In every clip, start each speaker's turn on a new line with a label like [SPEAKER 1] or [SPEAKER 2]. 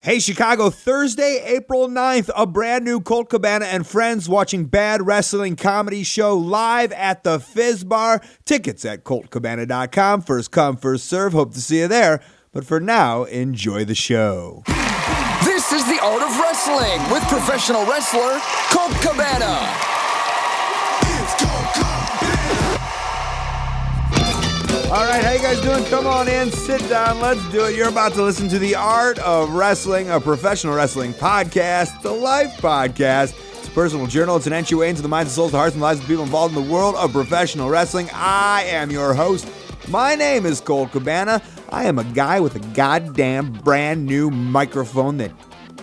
[SPEAKER 1] Hey, Chicago, Thursday, April 9th, a brand new Colt Cabana and Friends Watching Bad Wrestling comedy show live at the Fizz Bar. Tickets at coltcabana.com. First come, first serve. Hope to see you there. But for now, enjoy the show.
[SPEAKER 2] This is The Art of Wrestling with professional wrestler Colt Cabana.
[SPEAKER 1] All right, how you guys doing? Come on in, sit down, let's do it. You're about to listen to The Art of Wrestling, a professional wrestling podcast. It's a life podcast. It's a personal journal. It's an entryway into the minds, souls, the hearts, and lives of people involved in the world of professional wrestling. I am your host. My name is Colt Cabana. I am a guy with a goddamn brand new microphone that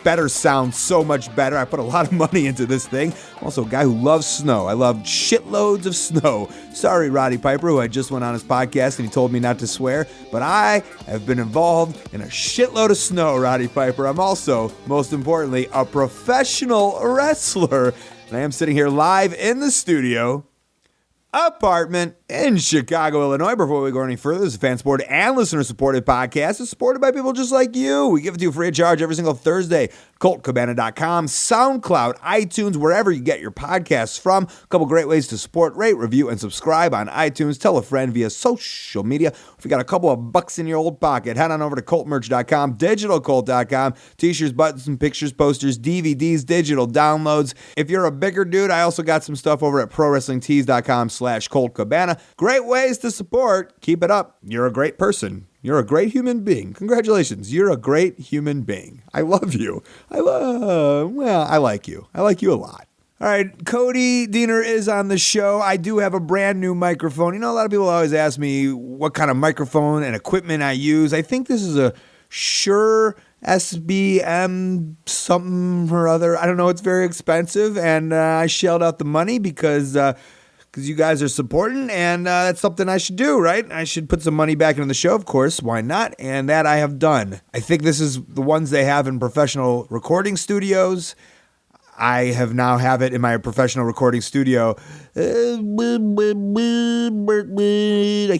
[SPEAKER 1] better sounds so much better. I put a lot of money into this thing. I'm also a guy who loves snow. I love shitloads of snow. Sorry, Roddy Piper, who I just went on his podcast and he told me not to swear, but I have been involved in a shitload of snow, Roddy Piper. I'm also, most importantly, a professional wrestler. And I am sitting here live in the studio apartment in Chicago, Illinois. Before we go any further, this is a fan-supported and listener-supported podcast. It's supported by people just like you. We give it to you free of charge every single Thursday. ColtCabana.com, SoundCloud, iTunes, wherever you get your podcasts from. A couple great ways to support, rate, review, and subscribe on iTunes. Tell a friend via social media. If you got a couple of bucks in your old pocket, head on over to ColtMerch.com, DigitalColt.com. T-shirts, buttons, and pictures, posters, DVDs, digital downloads. If you're a bigger dude, I also got some stuff over at ProWrestlingTees.com/ColtCabana. Great ways to support. Keep it up. You're a great person. You're a great human being. Congratulations. You're a great human being. I love you. I like you. I like you a lot. All right, Cody Diener is on the show. I do have a brand new microphone. You know, a lot of people always ask me what kind of microphone and equipment I use. I think this is a Shure SBM something or other. I don't know. It's very expensive, and I shelled out the money because you guys are supporting, and that's something I should do, right? I should put some money back into the show, of course. Why not? And that I have done. I think this is the ones they have in professional recording studios. I have it in my professional recording studio. I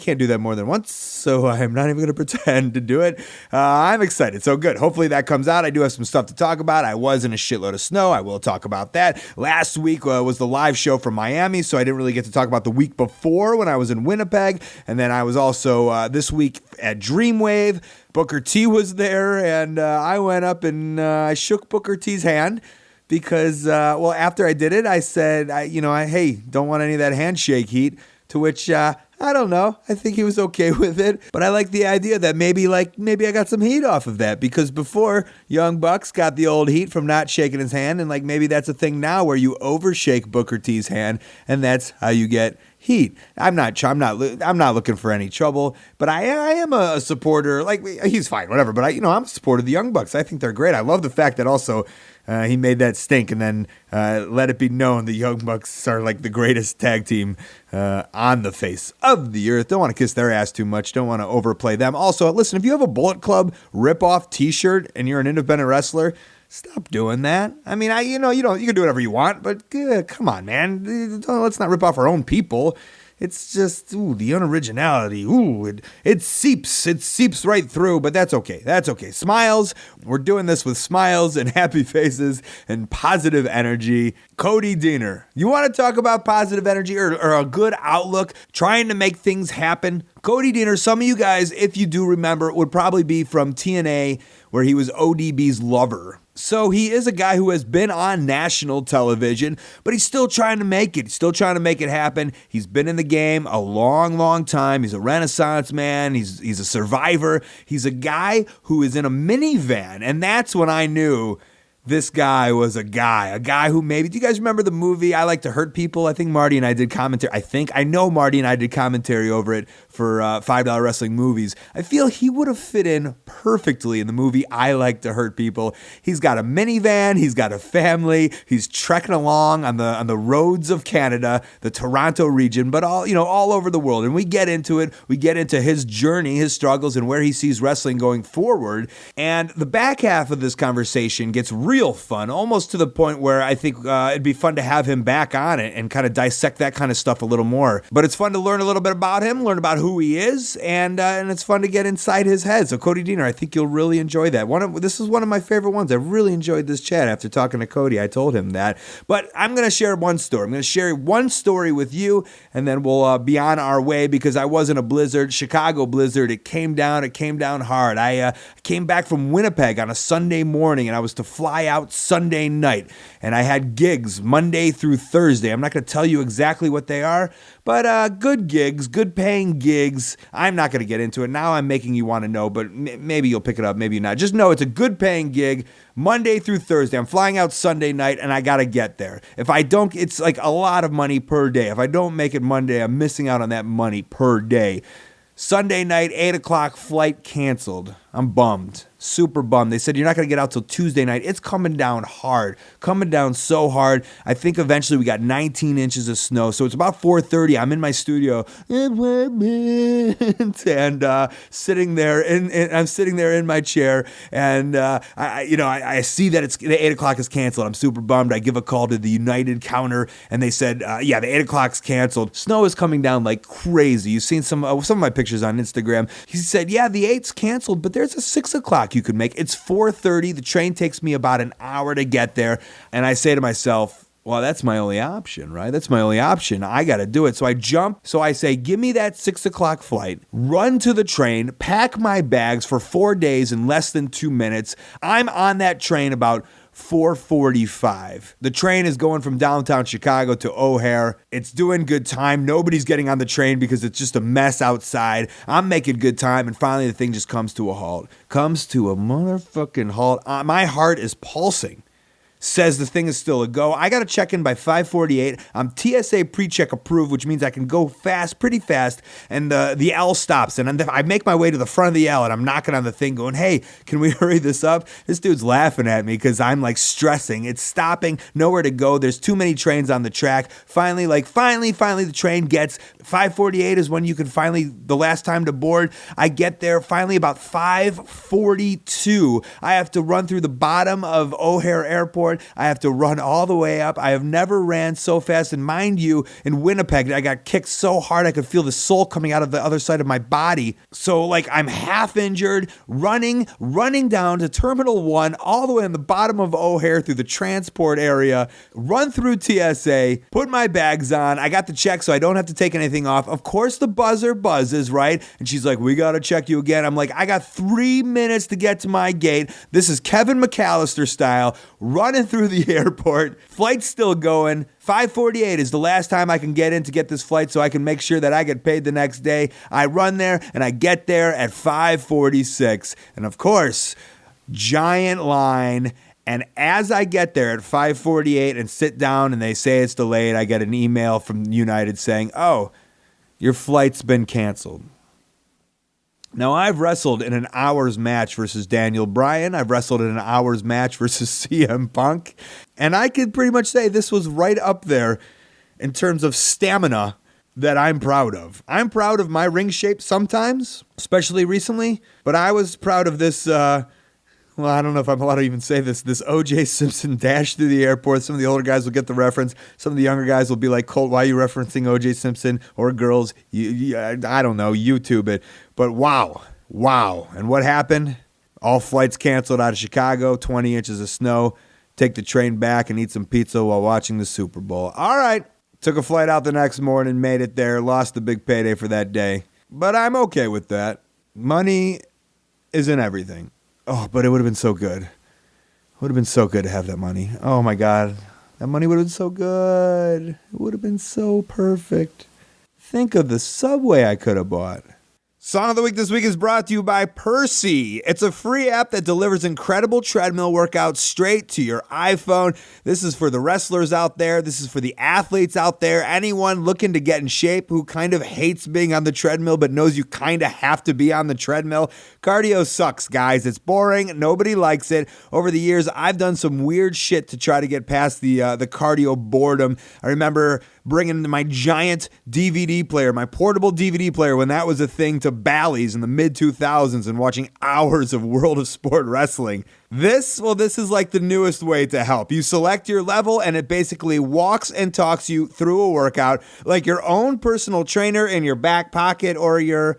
[SPEAKER 1] can't do that more than once, so I'm not even going to pretend to do it. I'm excited, so good. Hopefully that comes out. I do have some stuff to talk about. I was in a shitload of snow. I will talk about that. Last week was the live show from Miami, so I didn't really get to talk about the week before when I was in Winnipeg. And then I was also this week at Dreamwave. Booker T was there, and I went up and I shook Booker T's hand. Because, after I did it, I said, hey, don't want any of that handshake heat, to which, I don't know, I think he was okay with it, but I like the idea that maybe I got some heat off of that, because before, Young Bucks got the old heat from not shaking his hand, and maybe that's a thing now where you overshake Booker T's hand, and that's how you get heat. I'm not looking for any trouble, but I am a supporter. He's fine, whatever. But I'm a supporter of the Young Bucks. I think they're great. I love the fact that also he made that stink and then let it be known the Young Bucks are the greatest tag team on the face of the earth. Don't want to kiss their ass too much. Don't want to overplay them. Also, listen, if you have a Bullet Club rip-off T-shirt and you're an independent wrestler, stop doing that. I mean, you can do whatever you want, but come on, man. Let's not rip off our own people. It's just, the unoriginality. It seeps right through, but that's okay. That's okay. Smiles. We're doing this with smiles and happy faces and positive energy. Cody Diener, you want to talk about positive energy or a good outlook, trying to make things happen? Cody Diener, some of you guys, if you do remember, would probably be from TNA, where he was ODB's lover. So he is a guy who has been on national television, but he's still trying to make it. He's still trying to make it happen. He's been in the game a long, long time. He's a Renaissance man. He's a survivor. He's a guy who is in a minivan, and that's when I knew this guy was a guy who maybe, do you guys remember the movie I Like to Hurt People? I think Marty and I did commentary. I know Marty and I did commentary over it for $5 Wrestling Movies. I feel he would have fit in perfectly in the movie I Like to Hurt People. He's got a minivan. He's got a family. He's trekking along on the roads of Canada, the Toronto region, but all over the world. And we get into it. We get into his journey, his struggles, and where he sees wrestling going forward. And the back half of this conversation gets real fun, almost to the point where I think it'd be fun to have him back on it and kind of dissect that kind of stuff a little more. But it's fun to learn a little bit about him, learn about who he is, and it's fun to get inside his head. So Cody Diener, I think you'll really enjoy that. This is one of my favorite ones. I really enjoyed this chat after talking to Cody. I told him that. But I'm going to share one story. I'm going to share one story with you, and then we'll be on our way, because I was in a blizzard, Chicago blizzard. It came down hard. I came back from Winnipeg on a Sunday morning, and I was to fly out Sunday night, and I had gigs Monday through Thursday. I'm not going to tell you exactly what they are, but good gigs, good paying gigs. I'm not going to get into it. Now I'm making you want to know, but maybe you'll pick it up, maybe not. Just know it's a good paying gig Monday through Thursday. I'm flying out Sunday night, and I got to get there. If I don't, it's like a lot of money per day. If I don't make it Monday, I'm missing out on that money per day. Sunday night, 8 o'clock, flight canceled. I'm bummed. Super bummed. They said you're not going to get out till Tuesday night. It's coming down hard. Coming down so hard. I think eventually we got 19 inches of snow. So it's about 4:30. I'm in my studio and sitting there I'm sitting there in my chair, and I see that it's the 8 o'clock is canceled. I'm super bummed. I give a call to the United counter, and they said, the 8 o'clock's canceled. Snow is coming down like crazy. You've seen some of my pictures on Instagram. He said, the 8's canceled, but there's a 6 o'clock you could make. It's 4:30. The train takes me about an hour to get there. And I say to myself, well, that's my only option, right? That's my only option. I got to do it. So I jump. So I say, give me that 6 o'clock flight, run to the train, pack my bags for 4 days in less than 2 minutes. I'm on that train about 4:45. The train is going from downtown Chicago to O'Hare. It's doing good time. Nobody's getting on the train because it's just a mess outside. I'm making good time, and finally the thing just comes to a halt. Comes to a motherfucking halt. My heart is pulsing. Says the thing is still a go. I got to check in by 5:48. I'm TSA pre-check approved, which means I can go fast, pretty fast, and the L stops. And I make my way to the front of the L, and I'm knocking on the thing going, hey, can we hurry this up? This dude's laughing at me because I'm like stressing. It's stopping, nowhere to go. There's too many trains on the track. Finally, the train gets, 5:48 is when you can finally, the last time to board. I get there finally about 5:42. I have to run through the bottom of O'Hare Airport. I have to run all the way up. I have never ran so fast. And mind you, in Winnipeg, I got kicked so hard I could feel the soul coming out of the other side of my body. So I'm half injured, running down to Terminal 1, all the way on the bottom of O'Hare through the transport area, run through TSA, put my bags on. I got the check so I don't have to take anything off. Of course, the buzzer buzzes, right? And she's like, we got to check you again. I'm like, I got 3 minutes to get to my gate. This is Kevin McAllister style, running through the airport. Flight's still going. 5:48 is the last time I can get in to get this flight so I can make sure that I get paid the next day. I run there and I get there at 5:46. And of course, giant line. And as I get there at 5:48 and sit down and they say it's delayed, I get an email from United saying, oh, your flight's been canceled. Now, I've wrestled in an hour's match versus Daniel Bryan. I've wrestled in an hour's match versus CM Punk. And I can pretty much say this was right up there in terms of stamina that I'm proud of. I'm proud of my ring shape sometimes, especially recently. But I was proud of this, I don't know if I'm allowed to even say this O.J. Simpson dash through the airport. Some of the older guys will get the reference. Some of the younger guys will be like, Colt, why are you referencing O.J. Simpson? Or girls, I don't know, YouTube it. But wow. And what happened? All flights canceled out of Chicago, 20 inches of snow. Take the train back and eat some pizza while watching the Super Bowl. All right. Took a flight out the next morning, made it there, lost the big payday for that day. But I'm okay with that. Money isn't everything. Oh, but it would have been so good. It would have been so good to have that money. Oh, my God. That money would have been so good. It would have been so perfect. Think of the Subway I could have bought. Song of the Week this week is brought to you by Percy. It's a free app that delivers incredible treadmill workouts straight to your iPhone. This is for the wrestlers out there. This is for the athletes out there. Anyone looking to get in shape who kind of hates being on the treadmill but knows you kind of have to be on the treadmill. Cardio sucks, guys. It's boring. Nobody likes it. Over the years, I've done some weird shit to try to get past the cardio boredom. I remember bringing my giant DVD player, my portable DVD player, when that was a thing, to Bally's in the mid-2000s and watching hours of World of Sport wrestling. This is like the newest way to help. You select your level and it basically walks and talks you through a workout like your own personal trainer in your back pocket or your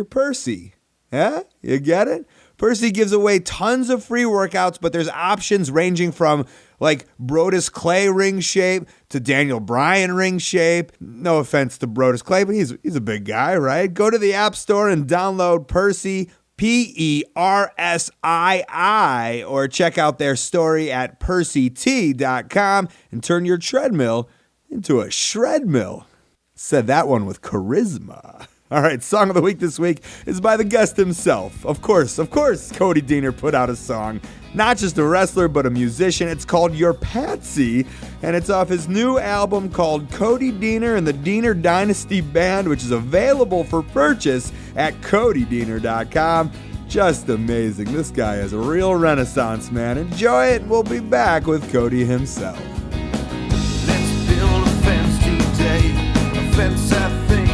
[SPEAKER 1] Percy. Yeah? You get it? Percy gives away tons of free workouts, but there's options ranging from like Brodus Clay ring shape to Daniel Bryan ring shape. No offense to Brodus Clay, but he's a big guy, right? Go to the App Store and download Percy, Persii, or check out their story at percyt.com and turn your treadmill into a shred mill. Said that one with charisma. All right, song of the week this week is by the guest himself. Of course, Cody Deaner put out a song. Not just a wrestler, but a musician. It's called Your Patsy, and it's off his new album called Cody Deaner and the Deaner Dynasty Band, which is available for purchase at CodyDeaner.com. Just amazing. This guy is a real renaissance man. Enjoy it, and we'll be back with Cody himself.
[SPEAKER 3] Let's build a fence today, a fence I think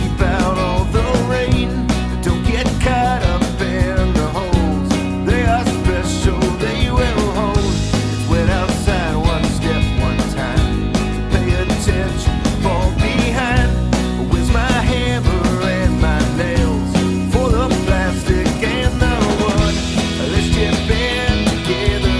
[SPEAKER 3] keep out all the rain. Don't get caught up in the holes. They are special, they will hold. It's wet outside, one step, one time. So pay attention, fall behind. Where's my hammer and my nails for the plastic and the wood? Let's chip in together.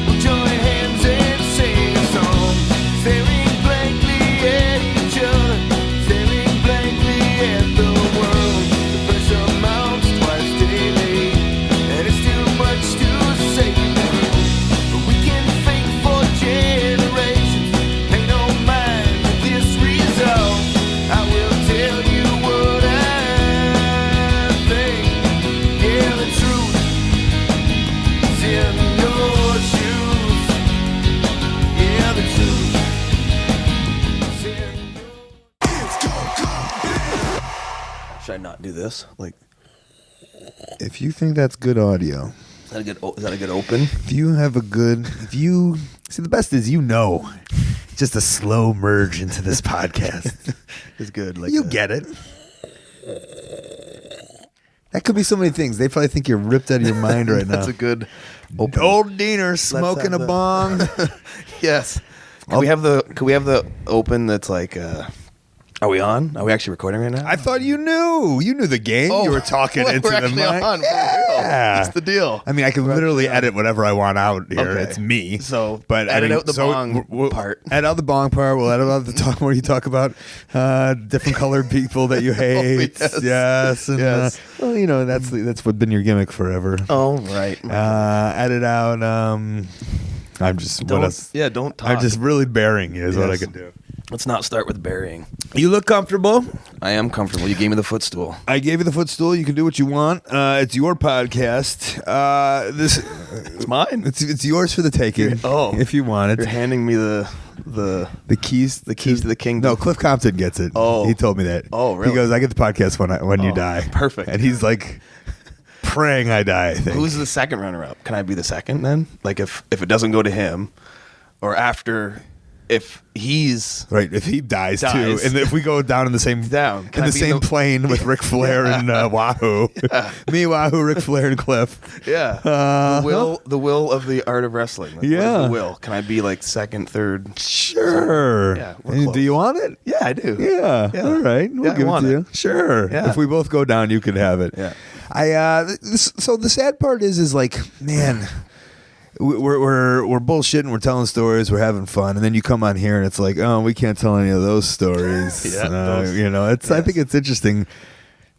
[SPEAKER 3] We'll join hands and sing a song, staring blankly at each other, staring blankly at the world. The pressure mounts twice daily, and it's too much to say through. But we can fake for generations, pay no mind to this result. I will tell you what I think. Yeah, the truth is in your shoes. Yeah, the truth is in your. Should I not do this? Like,
[SPEAKER 4] If you think that's good audio,
[SPEAKER 3] is that a good open?
[SPEAKER 4] if you see, the best is just a slow merge into this podcast.
[SPEAKER 3] It's good. Like
[SPEAKER 4] You get it. That could be so many things. They probably think you're ripped out of your mind right now.
[SPEAKER 3] That's a good open.
[SPEAKER 4] Old Diener smoking a
[SPEAKER 3] have the-
[SPEAKER 4] bong.
[SPEAKER 3] Yes. Could we have the open that's like are we on? Are we actually recording right now?
[SPEAKER 4] I thought you knew. You knew the game. You were talking into
[SPEAKER 3] we're
[SPEAKER 4] the
[SPEAKER 3] actually
[SPEAKER 4] mic.
[SPEAKER 3] on.
[SPEAKER 4] Yeah.
[SPEAKER 3] What's the deal?
[SPEAKER 4] I mean, I can literally edit whatever I want out here.
[SPEAKER 3] Okay.
[SPEAKER 4] It's me.
[SPEAKER 3] So,
[SPEAKER 4] but
[SPEAKER 3] edit
[SPEAKER 4] I mean,
[SPEAKER 3] out the bong part.
[SPEAKER 4] Edit out the bong part. We'll edit out the talk where you talk about different colored people that you hate.
[SPEAKER 3] yes.
[SPEAKER 4] And,
[SPEAKER 3] Yes.
[SPEAKER 4] well, that's what's been your gimmick forever.
[SPEAKER 3] Oh, right.
[SPEAKER 4] Edit out. I'm just what else?
[SPEAKER 3] Don't talk.
[SPEAKER 4] I'm just really burying you is what I
[SPEAKER 3] Yes.
[SPEAKER 4] can do.
[SPEAKER 3] Let's not start with burying.
[SPEAKER 4] You look comfortable.
[SPEAKER 3] I am comfortable. You gave me the footstool.
[SPEAKER 4] I gave you the footstool. You can do what you want. It's your podcast.
[SPEAKER 3] It's mine.
[SPEAKER 4] It's yours for the taking.
[SPEAKER 3] Oh.
[SPEAKER 4] If you want
[SPEAKER 3] You're
[SPEAKER 4] it.
[SPEAKER 3] handing me the
[SPEAKER 4] keys.
[SPEAKER 3] the keys to the kingdom.
[SPEAKER 4] No, Cliff Compton gets it.
[SPEAKER 3] Oh.
[SPEAKER 4] He told me that.
[SPEAKER 3] Oh, really?
[SPEAKER 4] He goes, I get the podcast when you die.
[SPEAKER 3] Perfect.
[SPEAKER 4] And he's like praying I die, I think.
[SPEAKER 3] Who's the second runner-up? Can I be the second then? Like if it doesn't go to him, or after, if he's
[SPEAKER 4] Right, if he dies, too,
[SPEAKER 3] Dies.
[SPEAKER 4] and if we go down in the same
[SPEAKER 3] Down. Can
[SPEAKER 4] in
[SPEAKER 3] I
[SPEAKER 4] the
[SPEAKER 3] be
[SPEAKER 4] same
[SPEAKER 3] the-
[SPEAKER 4] plane with Ric Flair and Wahoo, me, Wahoo, Ric Flair, and Cliff.
[SPEAKER 3] the will of the art of wrestling. Like,
[SPEAKER 4] Yeah.
[SPEAKER 3] where's the will. Can I be like second, third?
[SPEAKER 4] Sure.
[SPEAKER 3] Yeah, we're
[SPEAKER 4] And
[SPEAKER 3] close.
[SPEAKER 4] do you want it?
[SPEAKER 3] Yeah, I do.
[SPEAKER 4] Yeah.
[SPEAKER 3] Yeah.
[SPEAKER 4] All right. We'll
[SPEAKER 3] Yeah, I
[SPEAKER 4] give it
[SPEAKER 3] want
[SPEAKER 4] to
[SPEAKER 3] it.
[SPEAKER 4] you. Sure.
[SPEAKER 3] Yeah.
[SPEAKER 4] If we both go down, you can have it.
[SPEAKER 3] Yeah.
[SPEAKER 4] So the sad part is like, man, we're bullshitting, we're telling stories, we're having fun, and then you come on here and it's like, oh, we can't tell any of those stories.
[SPEAKER 3] Yeah, those-
[SPEAKER 4] it's. I think it's interesting.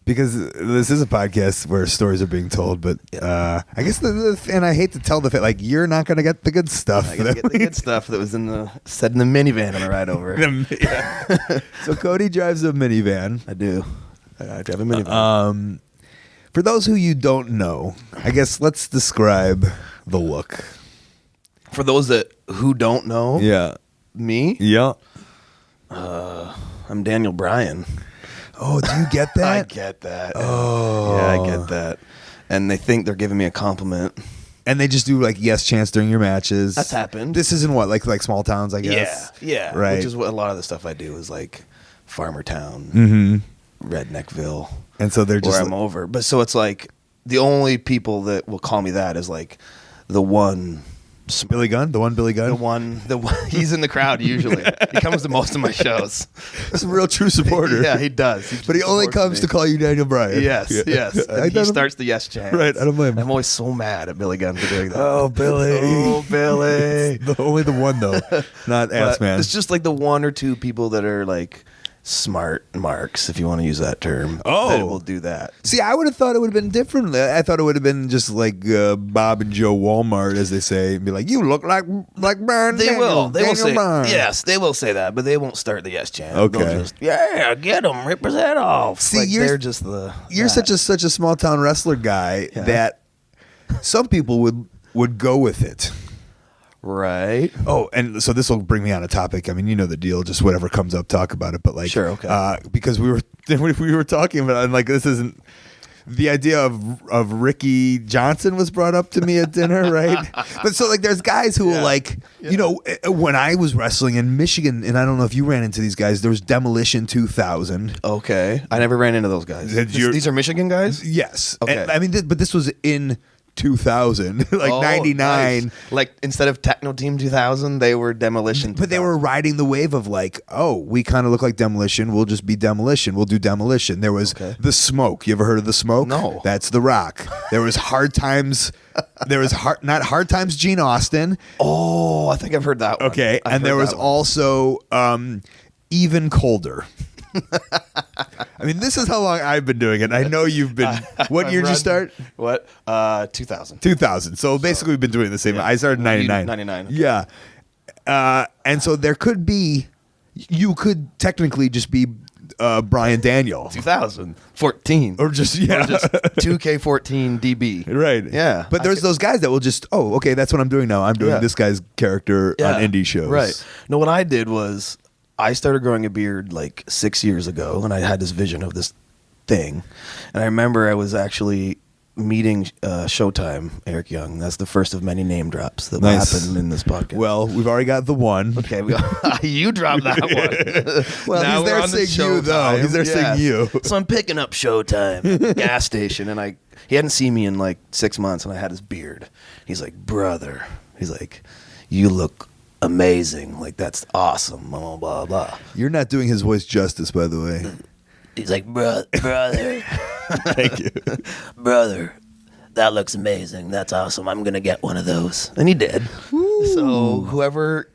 [SPEAKER 4] Because this is a podcast where stories are being told, but I guess and I hate to tell the fact, like, you're not going to get the good stuff.
[SPEAKER 3] I gotta get the good stuff that was said in the minivan on the ride over.
[SPEAKER 4] So Cody drives a minivan.
[SPEAKER 3] I do. I drive a minivan.
[SPEAKER 4] For those who you don't know, I guess let's describe the look.
[SPEAKER 3] For those who don't know,
[SPEAKER 4] Yeah.
[SPEAKER 3] me,
[SPEAKER 4] Yeah.
[SPEAKER 3] I'm Daniel Bryan.
[SPEAKER 4] Oh, do you get that?
[SPEAKER 3] I get that.
[SPEAKER 4] Oh.
[SPEAKER 3] Yeah, I get that. And they think they're giving me a compliment.
[SPEAKER 4] And they just do like yes chants during your matches.
[SPEAKER 5] That's happened.
[SPEAKER 4] This isn't what like small towns, I guess.
[SPEAKER 5] Yeah.
[SPEAKER 4] Right.
[SPEAKER 5] Which is what a lot of the stuff I do is like Farmer Town, Redneckville.
[SPEAKER 4] And so they're just
[SPEAKER 5] where I'm over. But so it's like the only people that will call me that is like the one
[SPEAKER 4] Billy Gunn, the one Billy Gunn.
[SPEAKER 5] the one he's in the crowd usually. He comes to most of my shows.
[SPEAKER 4] He's a real true supporter.
[SPEAKER 5] Yeah, he does.
[SPEAKER 4] But he only comes to call you Daniel Bryan.
[SPEAKER 5] Yes,
[SPEAKER 4] Yeah.
[SPEAKER 5] yes.
[SPEAKER 4] I
[SPEAKER 5] And he
[SPEAKER 4] don't-
[SPEAKER 5] starts the yes chant.
[SPEAKER 4] Right, I don't blame him.
[SPEAKER 5] I'm always so mad at Billy Gunn for doing that.
[SPEAKER 4] Oh, Billy.
[SPEAKER 5] Oh, Billy.
[SPEAKER 4] Only the one though, not ass
[SPEAKER 5] But
[SPEAKER 4] man.
[SPEAKER 5] it's just like the one or two people that are like smart marks, if you want to use that term.
[SPEAKER 4] Oh.
[SPEAKER 5] that will do that.
[SPEAKER 4] See, I would have thought it would have been different. I thought it would have been just like Bob and Joe Walmart, as they say, and be like, "You look like Brian."
[SPEAKER 5] They will. They will
[SPEAKER 4] Daniel
[SPEAKER 5] say
[SPEAKER 4] Bryan."
[SPEAKER 5] yes. They will say that, but they won't start the yes chant.
[SPEAKER 4] Okay.
[SPEAKER 5] They'll just, yeah, get him, rip his head off.
[SPEAKER 4] See,
[SPEAKER 5] Like,
[SPEAKER 4] you're-
[SPEAKER 5] they're just the.
[SPEAKER 4] You're
[SPEAKER 5] that.
[SPEAKER 4] such a small town wrestler guy that some people would go with it.
[SPEAKER 5] right.
[SPEAKER 4] Oh, and so this will bring me on a topic. I mean, you know the deal. Just whatever comes up, talk about it. But like,
[SPEAKER 5] Sure, okay.
[SPEAKER 4] because we were talking about, and like, this isn't the idea of Ricky Johnson was brought up to me at dinner, right? But so like, there's guys who will like, you know, when I was wrestling in Michigan, and I don't know if you ran into these guys. There was Demolition 2000.
[SPEAKER 5] Okay, I never ran into those guys. These are Michigan guys.
[SPEAKER 4] Yes.
[SPEAKER 5] Okay.
[SPEAKER 4] And, I mean, but this was in 2000, like
[SPEAKER 5] Oh,
[SPEAKER 4] 99.
[SPEAKER 5] nice. Like instead of Techno Team 2000, they were Demolition.
[SPEAKER 4] But they were riding the wave of like, oh, we kind of look like Demolition. We'll just be Demolition. We'll do Demolition. There was The Smoke. You ever heard of The Smoke?
[SPEAKER 5] No.
[SPEAKER 4] That's The Rock. There was Hard Times. There was not Hard Times Gene Austin.
[SPEAKER 5] Oh, I think I've heard that one.
[SPEAKER 4] Okay.
[SPEAKER 5] I've
[SPEAKER 4] And there
[SPEAKER 5] heard
[SPEAKER 4] was
[SPEAKER 5] that one.
[SPEAKER 4] also Even Colder. I mean, this is how long I've been doing it. I know you've been. What year did you start?
[SPEAKER 5] What? 2000.
[SPEAKER 4] 2000. So basically, we've been doing the same. I started in 99.
[SPEAKER 5] 99, okay.
[SPEAKER 4] Yeah. And so there could be, you could technically just be Brian Daniel.
[SPEAKER 5] 2014.
[SPEAKER 4] Or just, yeah.
[SPEAKER 5] Or just 2K14 DB.
[SPEAKER 4] Right.
[SPEAKER 5] Yeah.
[SPEAKER 4] But there's those guys that will just, oh, okay, that's what I'm doing now. I'm doing
[SPEAKER 5] Yeah.
[SPEAKER 4] this guy's character on indie shows.
[SPEAKER 5] Right. No, what I did was I started growing a beard like 6 years ago, and I had this vision of this thing. And I remember I was actually meeting Showtime, Eric Young. That's the first of many name drops that will
[SPEAKER 4] Nice.
[SPEAKER 5] happen in this podcast.
[SPEAKER 4] Well, we've already got the one.
[SPEAKER 5] okay, you dropped that one.
[SPEAKER 4] Well,
[SPEAKER 5] Now
[SPEAKER 4] he's there
[SPEAKER 5] we're on the
[SPEAKER 4] saying you, though.
[SPEAKER 5] Showtime.
[SPEAKER 4] He's there saying you.
[SPEAKER 5] So I'm picking up Showtime gas station, and he hadn't seen me in like 6 months, and I had his beard. He's like, brother. He's like, you look amazing. Like, that's awesome. Blah, blah, blah.
[SPEAKER 4] You're not doing his voice justice, by the way.
[SPEAKER 5] He's like, brother.
[SPEAKER 4] Thank you.
[SPEAKER 5] Brother, that looks amazing. That's awesome. I'm going to get one of those. And he did. So whoever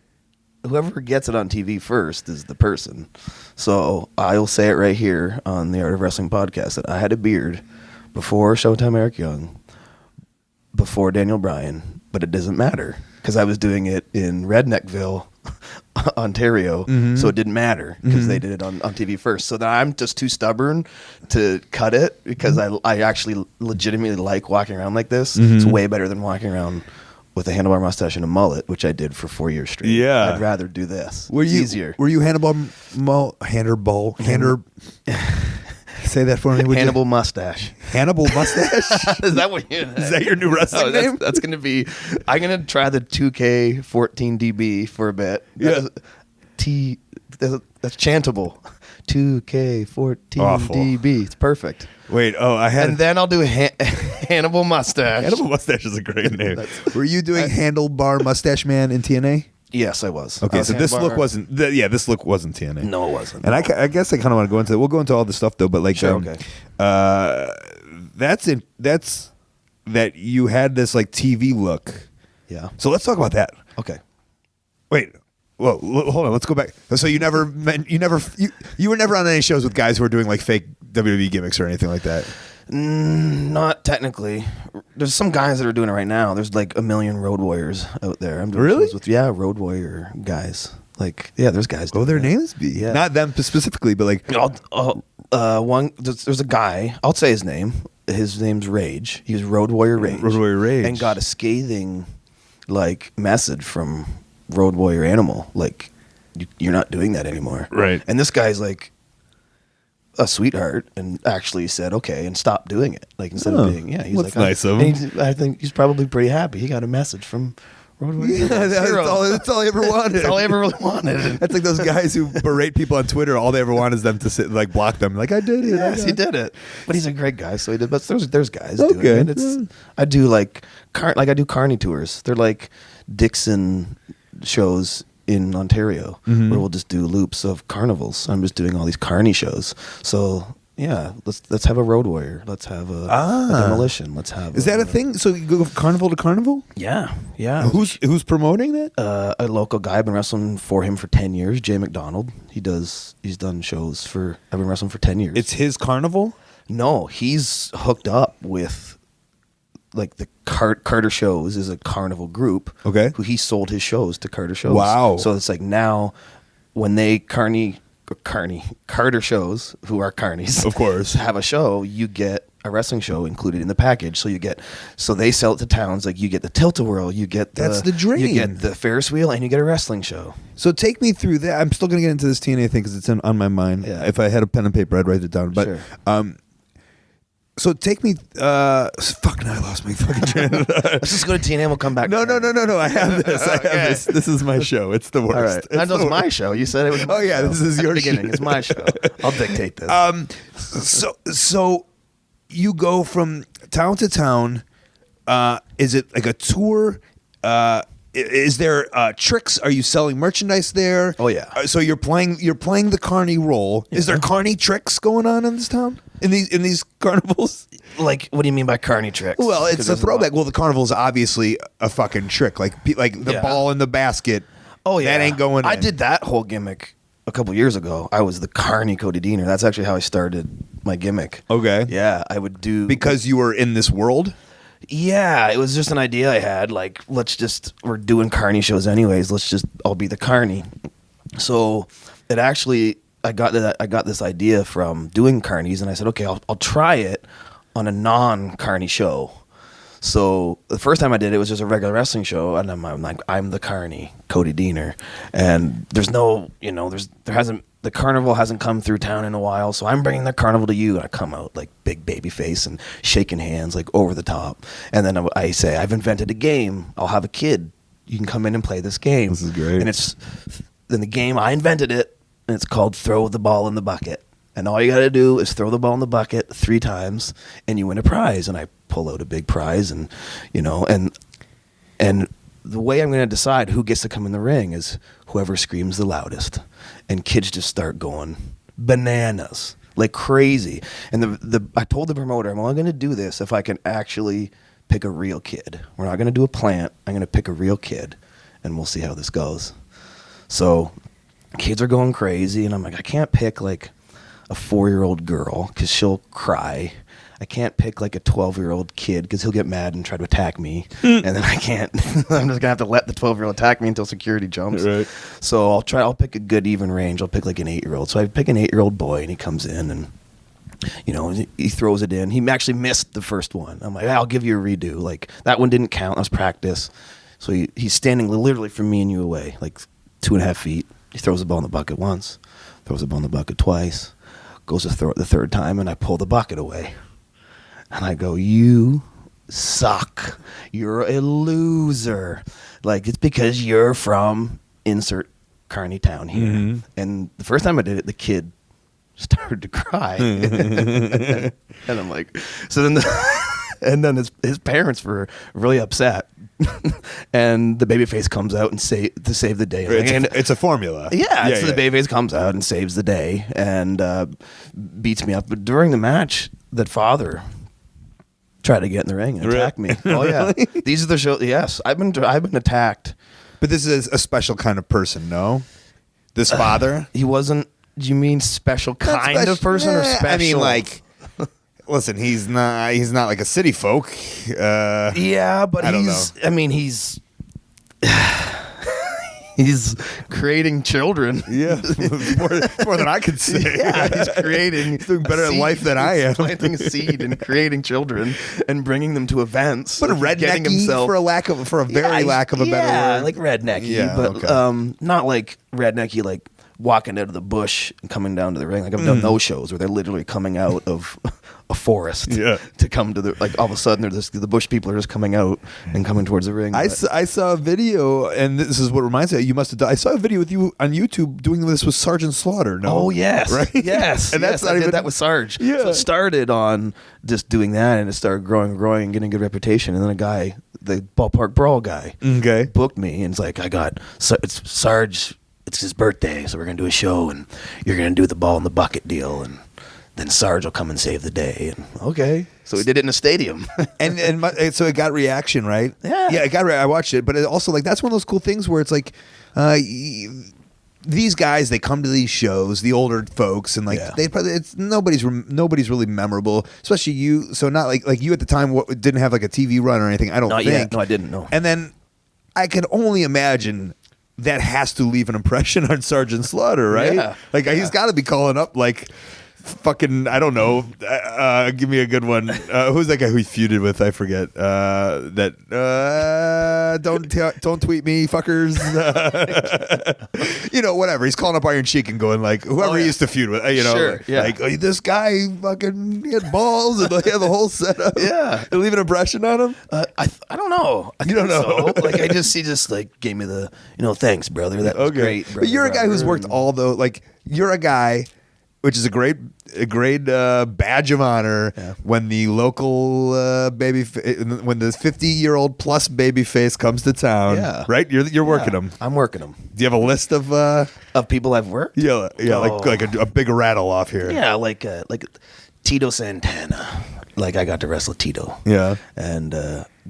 [SPEAKER 5] gets it on TV first is the person. So I'll say it right here on the Art of Wrestling podcast that I had a beard before Showtime Eric Young, before Daniel Bryan, but it doesn't matter because I was doing it in Redneckville, Ontario, so it didn't matter because they did it on TV first. So then I'm just too stubborn to cut it because I actually legitimately like walking around like this. It's way better than walking around with a handlebar mustache and a mullet, which I did for 4 years straight.
[SPEAKER 4] Yeah.
[SPEAKER 5] I'd rather do this.
[SPEAKER 4] Were
[SPEAKER 5] It's
[SPEAKER 4] you
[SPEAKER 5] easier.
[SPEAKER 4] Were you Hannibal? Say that for me. would you?
[SPEAKER 5] Hannibal mustache.
[SPEAKER 4] Hannibal mustache.
[SPEAKER 5] Is that what you?
[SPEAKER 4] Is that your new wrestling name?
[SPEAKER 5] That's gonna be. I'm gonna try the 2K14 DB for a bit.
[SPEAKER 4] Yeah.
[SPEAKER 5] That's chantable. 2K14
[SPEAKER 4] Awful.
[SPEAKER 5] DB. It's perfect.
[SPEAKER 4] Wait. Oh, I had.
[SPEAKER 5] And then I'll do Hannibal mustache.
[SPEAKER 4] Hannibal mustache is a great name. Were you doing Handlebar Mustache Man in TNA?
[SPEAKER 5] Yes, I was.
[SPEAKER 4] Okay,
[SPEAKER 5] I was
[SPEAKER 4] so this
[SPEAKER 5] handlebar-
[SPEAKER 4] look wasn't. This look wasn't TNA.
[SPEAKER 5] No, it wasn't.
[SPEAKER 4] And I guess I kind of want to go into it. We'll go into all the stuff though, but like,
[SPEAKER 5] Sure, okay.
[SPEAKER 4] That's it. That's that you had this like TV look.
[SPEAKER 5] Yeah.
[SPEAKER 4] So let's talk about that.
[SPEAKER 5] Okay.
[SPEAKER 4] Wait. Well, hold on. Let's go back. So you were never on any shows with guys who were doing like fake WWE gimmicks or anything like that.
[SPEAKER 5] Not technically. There's some guys that are doing it right now. There's like a million Road Warriors out there. I'm doing
[SPEAKER 4] Really?
[SPEAKER 5] shows with Road Warrior guys. Like, yeah, there's guys.
[SPEAKER 4] Oh,
[SPEAKER 5] doing
[SPEAKER 4] their
[SPEAKER 5] that.
[SPEAKER 4] names be
[SPEAKER 5] Yeah.
[SPEAKER 4] not them specifically, but like
[SPEAKER 5] There's a guy. I'll say his name. His name's Rage. He was Road Warrior Rage.
[SPEAKER 4] Road Warrior Rage.
[SPEAKER 5] and got a scathing like message from Road Warrior Animal. Like, you're not doing that anymore.
[SPEAKER 4] Right.
[SPEAKER 5] And this guy's like a sweetheart and actually said okay and stopped doing it. Like instead of being he's
[SPEAKER 4] that's
[SPEAKER 5] like
[SPEAKER 4] nice of
[SPEAKER 5] and
[SPEAKER 4] him.
[SPEAKER 5] I think he's probably pretty happy. He got a message from Roadway.
[SPEAKER 4] That's all I ever wanted.
[SPEAKER 5] That's all I ever really wanted.
[SPEAKER 4] That's like those guys who berate people on Twitter. All they ever want is them to sit, like block them. Like I did it.
[SPEAKER 5] Yes, he did it. But he's a great guy, so he did. But there's guys doing it. It's I do like I do carny tours. They're like Dixon shows in Ontario where we'll just do loops of carnivals. I'm just doing all these carny shows. So yeah, let's have a road warrior. Let's have a demolition. Let's have.
[SPEAKER 4] Is that a thing? So you go carnival to carnival?
[SPEAKER 5] Yeah.
[SPEAKER 4] Who's promoting that?
[SPEAKER 5] A local guy. I've been wrestling for him for 10 years. Jay McDonald. He's done shows for. I've been wrestling for 10 years.
[SPEAKER 4] It's his carnival?
[SPEAKER 5] No, he's hooked up with like the Carter Shows is a carnival group.
[SPEAKER 4] Okay.
[SPEAKER 5] Who he sold his shows to Carter Shows.
[SPEAKER 4] Wow.
[SPEAKER 5] So it's like now when they Carter Shows, who are carnies,
[SPEAKER 4] Of course.
[SPEAKER 5] have a show, you get a wrestling show included in the package. So they sell it to towns, like you get the tilt-a-whirl, you get
[SPEAKER 4] That's the dream.
[SPEAKER 5] You get the Ferris wheel, and you get a wrestling show.
[SPEAKER 4] So take me through that. I'm still going to get into this TNA thing because it's on my mind.
[SPEAKER 5] Yeah.
[SPEAKER 4] If I had a pen and paper, I'd write it down. But
[SPEAKER 5] Sure.
[SPEAKER 4] so take me. Fuck! Now I lost my fucking train of thought.
[SPEAKER 5] Let's just go to TNA and we'll come back.
[SPEAKER 4] No. I have this. I have this. This is my show. It's the worst.
[SPEAKER 5] All right.
[SPEAKER 4] It's
[SPEAKER 5] That was
[SPEAKER 4] the
[SPEAKER 5] my
[SPEAKER 4] worst.
[SPEAKER 5] show. You said it was.
[SPEAKER 4] Oh, yeah,
[SPEAKER 5] show.
[SPEAKER 4] this is
[SPEAKER 5] At
[SPEAKER 4] your
[SPEAKER 5] the beginning.
[SPEAKER 4] show.
[SPEAKER 5] It's my show. I'll dictate this.
[SPEAKER 4] So you go from town to town. Is it like a tour? Is there tricks? Are you selling merchandise there?
[SPEAKER 5] Oh, yeah.
[SPEAKER 4] So you're playing the carny role. Is there carny tricks going on in this town? In these carnivals?
[SPEAKER 5] Like, what do you mean by carny tricks?
[SPEAKER 4] Well,
[SPEAKER 5] 'Cause
[SPEAKER 4] it's a
[SPEAKER 5] there's
[SPEAKER 4] throwback.
[SPEAKER 5] lot.
[SPEAKER 4] Well, the carnival is obviously a fucking trick. Like the
[SPEAKER 5] Yeah.
[SPEAKER 4] ball in the basket.
[SPEAKER 5] Oh yeah,
[SPEAKER 4] that ain't going in.
[SPEAKER 5] I did that whole gimmick a couple years ago. I was the carny Cody Diener. That's actually how I started my gimmick.
[SPEAKER 4] Okay.
[SPEAKER 5] Yeah, I would do
[SPEAKER 4] Because you were in this world.
[SPEAKER 5] Yeah, it was just an idea I had. Like, we're doing carny shows anyways. I'll be the carny. So it actually, I got this idea from doing carnies, and I said, okay, I'll try it on a non-carny show. So the first time I did it was just a regular wrestling show, and I'm like, I'm the carny, Cody Diener, and there's no, the carnival hasn't come through town in a while, so I'm bringing the carnival to you, and I come out like big baby face and shaking hands like over the top, and then I say, I've invented a game. I'll have a kid. You can come in and play this game.
[SPEAKER 4] This is great.
[SPEAKER 5] And then the game, I invented it, and it's called Throw the Ball in the Bucket. And all you got to do is throw the ball in the bucket 3 times, and you win a prize. And I pull out a big prize, and and the way I'm going to decide who gets to come in the ring is whoever screams the loudest. And kids just start going bananas, like crazy. And I told the promoter, I'm only going to do this if I can actually pick a real kid. We're not going to do a plant. I'm going to pick a real kid, and we'll see how this goes. So kids are going crazy, and I'm like, I can't pick like a 4-year-old girl because she'll cry. I can't pick like a 12-year-old kid because he'll get mad and try to attack me. And then I can't. I'm just gonna have to let the 12-year-old attack me until security jumps.
[SPEAKER 4] Right.
[SPEAKER 5] So I'll pick a good even range. I'll pick like an 8-year-old. So I pick an 8-year-old boy, and he comes in and he throws it in. He actually missed the first one. I'm like, I'll give you a redo. Like that one didn't count. That was practice. So he's standing literally from me and you away, like 2.5 feet. He throws the ball in the bucket once, throws the ball in the bucket twice, goes to throw it the third time, and I pull the bucket away. And I go, you suck. You're a loser. Like, it's because you're from insert carny town here.
[SPEAKER 4] Mm-hmm.
[SPEAKER 5] And the first time I did it, the kid started to cry. And I'm like, so then and then his parents were really upset. And the babyface comes out and to save the day.
[SPEAKER 4] It's a formula.
[SPEAKER 5] Yeah, so the babyface comes out and saves the day and beats me up. But during the match, that father tried to get in the ring and attack me. Oh yeah, these are the shows. Yes, I've been attacked.
[SPEAKER 4] But this is a special kind of person, no? This father?
[SPEAKER 5] He wasn't. Do you mean special kind of person or special?
[SPEAKER 4] I mean, like, listen, he's not like a city folk.
[SPEAKER 5] Yeah, but
[SPEAKER 4] I don't
[SPEAKER 5] he's.
[SPEAKER 4] know.
[SPEAKER 5] I mean, he's. He's creating children.
[SPEAKER 4] Yeah, more than I could say.
[SPEAKER 5] Yeah, he's creating.
[SPEAKER 4] He's doing better at life than I am.
[SPEAKER 5] He's planting a seed and creating children and bringing them to events.
[SPEAKER 4] But
[SPEAKER 5] Like, getting
[SPEAKER 4] rednecky
[SPEAKER 5] himself
[SPEAKER 4] for a very lack of a better word.
[SPEAKER 5] like rednecky,
[SPEAKER 4] Yeah,
[SPEAKER 5] but
[SPEAKER 4] okay.
[SPEAKER 5] not like rednecky, like walking out of the bush and coming down to the ring. Like I've done those shows where they're literally coming out of a forest to come to the, like all of a sudden the bush people are just coming out and coming towards the ring.
[SPEAKER 4] I saw a video, and this is what reminds me. You must have done. I saw a video with you on YouTube doing this with Sergeant Slaughter. No,
[SPEAKER 5] oh yes,
[SPEAKER 4] right?
[SPEAKER 5] Yes,
[SPEAKER 4] and that's
[SPEAKER 5] yes, I did that with Sarge.
[SPEAKER 4] Yeah,
[SPEAKER 5] so it started on just doing that, and it started growing and getting a good reputation. And then a guy, the Ballpark Brawl guy, booked me, and it's like it's Sarge. It's his birthday, so we're gonna do a show, and you're gonna do the ball in the bucket deal, and then Sarge will come and save the day. And okay, so we did it in a stadium,
[SPEAKER 4] and so it got reaction, right?
[SPEAKER 5] Yeah,
[SPEAKER 4] it got. I watched it, but it also like that's one of those cool things where it's like, these guys, they come to these shows, the older folks, and like they probably nobody's really memorable, especially you. So not like you at the time didn't have like a TV run or anything. I don't think.
[SPEAKER 5] Yet. No, I didn't know.
[SPEAKER 4] And then I can only imagine that has to leave an impression on Sergeant Slaughter, right?
[SPEAKER 5] Yeah.
[SPEAKER 4] Like he's got to be calling up like fucking, I don't know. Give me a good one. Who's that guy who he feuded with? I forget. Don't tweet me, fuckers. Whatever. He's calling up Iron Sheik and going like, whoever he used to feud with.
[SPEAKER 5] Sure,
[SPEAKER 4] like this guy fucking he had balls and he had the whole setup.
[SPEAKER 5] Yeah,
[SPEAKER 4] and leave an impression on him.
[SPEAKER 5] I don't know. You don't know. So. Like he just like gave me the thanks, brother. That was great. Brother,
[SPEAKER 4] but you're a guy who's worked all the like. You're a guy, which is a great badge of honor when the local when the 50-year-old plus baby face comes to town. Yeah. Right. You're working them.
[SPEAKER 5] I'm working them.
[SPEAKER 4] Do you have a list of
[SPEAKER 5] people I've worked?
[SPEAKER 4] Yeah. Like a big rattle off here.
[SPEAKER 5] Yeah, like Tito Santana. Like I got to wrestle Tito.
[SPEAKER 4] Yeah.
[SPEAKER 5] And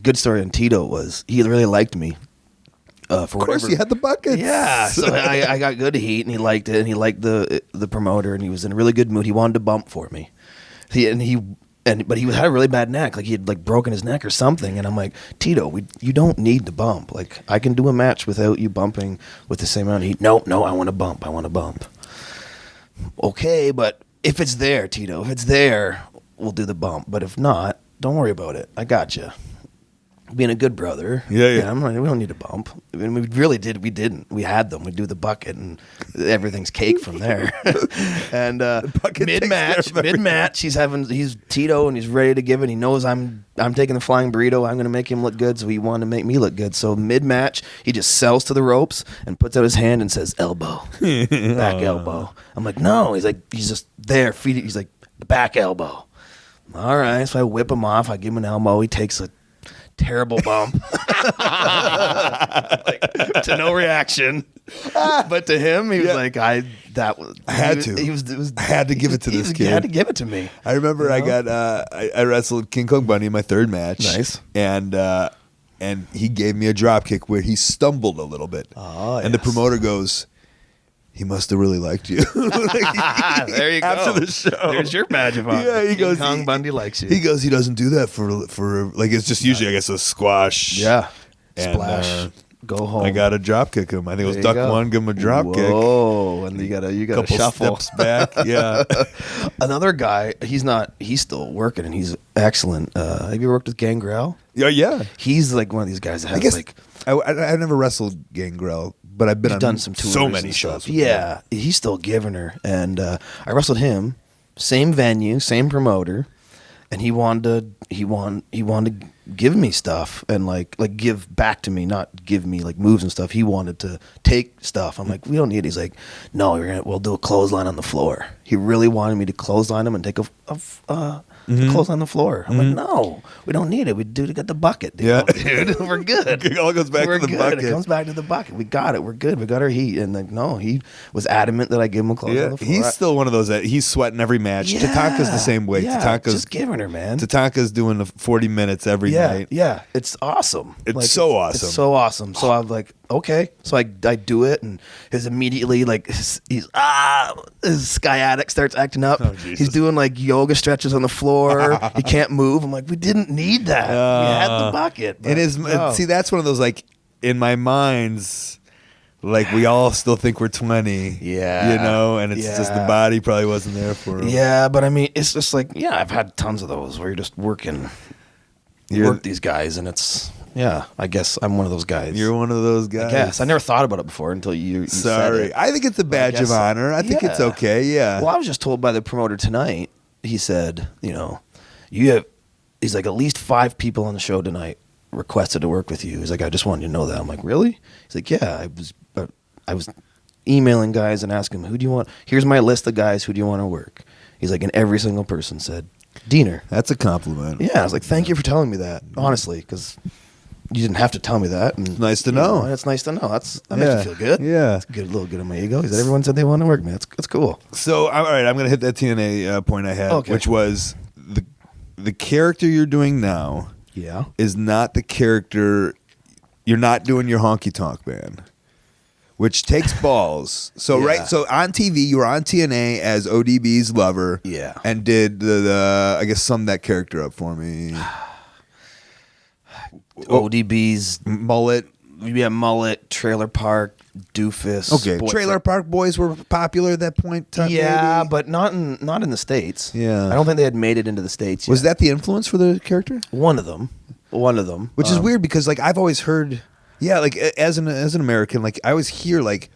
[SPEAKER 5] good story on Tito was he really liked me. Of
[SPEAKER 4] course, you had the buckets.
[SPEAKER 5] Yeah, so I got good heat, and he liked it, and he liked the promoter, and he was in a really good mood. He wanted to bump for me, but he had a really bad neck, like he had like broken his neck or something. And I'm like, Tito, you don't need to bump. Like I can do a match without you bumping with the same amount of heat. No, I want to bump. Okay, but if it's there, Tito, if it's there, we'll do the bump. But if not, don't worry about it. I got you. Being a good brother, I'm like, we don't need to bump. I mean, we really did. We didn't. We had them. We do the bucket, and everything's cake from there. And mid match, he's Tito, and he's ready to give it. He knows I'm taking the flying burrito. I'm going to make him look good, so he wanted to make me look good. So mid match, he just sells to the ropes and puts out his hand and says elbow, back elbow. I'm like, no. He's just there feeding. He's like back elbow. All right, so I whip him off. I give him an elbow. He takes a terrible bump. To no reaction. But to him, he was like, I had
[SPEAKER 4] to give it to this kid.
[SPEAKER 5] He had to give it to me.
[SPEAKER 4] I remember I wrestled King Kong Bundy in my third match.
[SPEAKER 5] Nice.
[SPEAKER 4] And he gave me a drop kick where he stumbled a little bit. And the promoter goes, he must have really liked you.
[SPEAKER 5] There you go.
[SPEAKER 4] After the show.
[SPEAKER 5] There's your badge of honor.
[SPEAKER 4] Yeah, he goes,
[SPEAKER 5] Kong Bundy likes you.
[SPEAKER 4] He goes, he doesn't do that for like, it's just usually, I guess, a squash.
[SPEAKER 5] Yeah.
[SPEAKER 4] And,
[SPEAKER 5] splash. Go home.
[SPEAKER 4] I got to drop kick him. I think it was duck one, give him a drop kick.
[SPEAKER 5] Oh, and you got to shuffle.
[SPEAKER 4] Steps back. Yeah.
[SPEAKER 5] Another guy, he's still working and he's excellent. Have you ever worked with Gangrel?
[SPEAKER 4] Yeah.
[SPEAKER 5] He's like one of these guys that has like.
[SPEAKER 4] I never wrestled Gangrel. But I've been on
[SPEAKER 5] done some tours
[SPEAKER 4] so many shows.
[SPEAKER 5] Yeah, he's still giving her. And I wrestled him, same venue, same promoter, and he wanted to give me stuff and like give back to me, not give me like moves and stuff. He wanted to take stuff. I'm like, we don't need it. He's like, no, we'll do a clothesline on the floor. He really wanted me to clothesline him and take a clothes on the floor. I'm like, no, we don't need it. We got the bucket, dude. We're good.
[SPEAKER 4] It all goes back to the bucket.
[SPEAKER 5] It comes back to the bucket. We got it. We're good. We got our heat. And like, no, he was adamant that I give him a clothes on the floor.
[SPEAKER 4] He's still one of those that he's sweating every match.
[SPEAKER 5] Yeah.
[SPEAKER 4] Tatanka's the same way.
[SPEAKER 5] Yeah,
[SPEAKER 4] Tatanka's
[SPEAKER 5] just giving her, man.
[SPEAKER 4] Tatanka's doing the 40 minutes every night.
[SPEAKER 5] Yeah, it's awesome.
[SPEAKER 4] It's so awesome.
[SPEAKER 5] It's so awesome. So I'm like, okay. So I do it, and his immediately like his sciatic starts acting up.
[SPEAKER 4] Oh,
[SPEAKER 5] he's doing like yoga stretches on the floor. He can't move. I'm like, we didn't need that. We had the bucket.
[SPEAKER 4] It is. See, that's one of those like in my mind's. Like we all still think we're 20, and it's just the body probably wasn't there for him.
[SPEAKER 5] Yeah, but I mean, it's just like, I've had tons of those where you're just working. You work these guys, and it's Yeah, I guess I'm one of those guys.
[SPEAKER 4] You're one of those guys.
[SPEAKER 5] I guess I never thought about it before until you said
[SPEAKER 4] Sorry,
[SPEAKER 5] it.
[SPEAKER 4] I think it's a badge of honor. I think it's okay. Yeah.
[SPEAKER 5] Well, I was just told by the promoter tonight. He said, you have. He's like, at least 5 people on the show tonight requested to work with you. He's like, I just wanted you to know that. I'm like, really? He's like, yeah. I was emailing guys and asking them, who do you want? Here's my list of guys. Who do you want to work? He's like, and every single person said, Diener.
[SPEAKER 4] That's a compliment.
[SPEAKER 5] Yeah, I was like, thank you for telling me that, honestly, because you didn't have to tell me that. And,
[SPEAKER 4] Nice to know.
[SPEAKER 5] It's nice to know. That makes me feel good.
[SPEAKER 4] Yeah.
[SPEAKER 5] It's a little good on my ego. He said, everyone said they wanted to work with me. That's cool.
[SPEAKER 4] So, all right, I'm going to hit that TNA point I had, which was the character you're doing now is not the character. You're not doing your honky tonk man, which takes balls. So so on TV you were on TNA as ODB's lover, and did the I guess sum that character up for me.
[SPEAKER 5] ODB's
[SPEAKER 4] mullet,
[SPEAKER 5] mullet, trailer park, doofus.
[SPEAKER 4] Okay, Trailer Park Boys were popular at that point.
[SPEAKER 5] Yeah,
[SPEAKER 4] maybe?
[SPEAKER 5] but not in the States.
[SPEAKER 4] Yeah,
[SPEAKER 5] I don't think they had made it into the States yet.
[SPEAKER 4] Was that the influence for the character?
[SPEAKER 5] One of them.
[SPEAKER 4] Which is weird because like I've always heard, like as an American, like I always hear like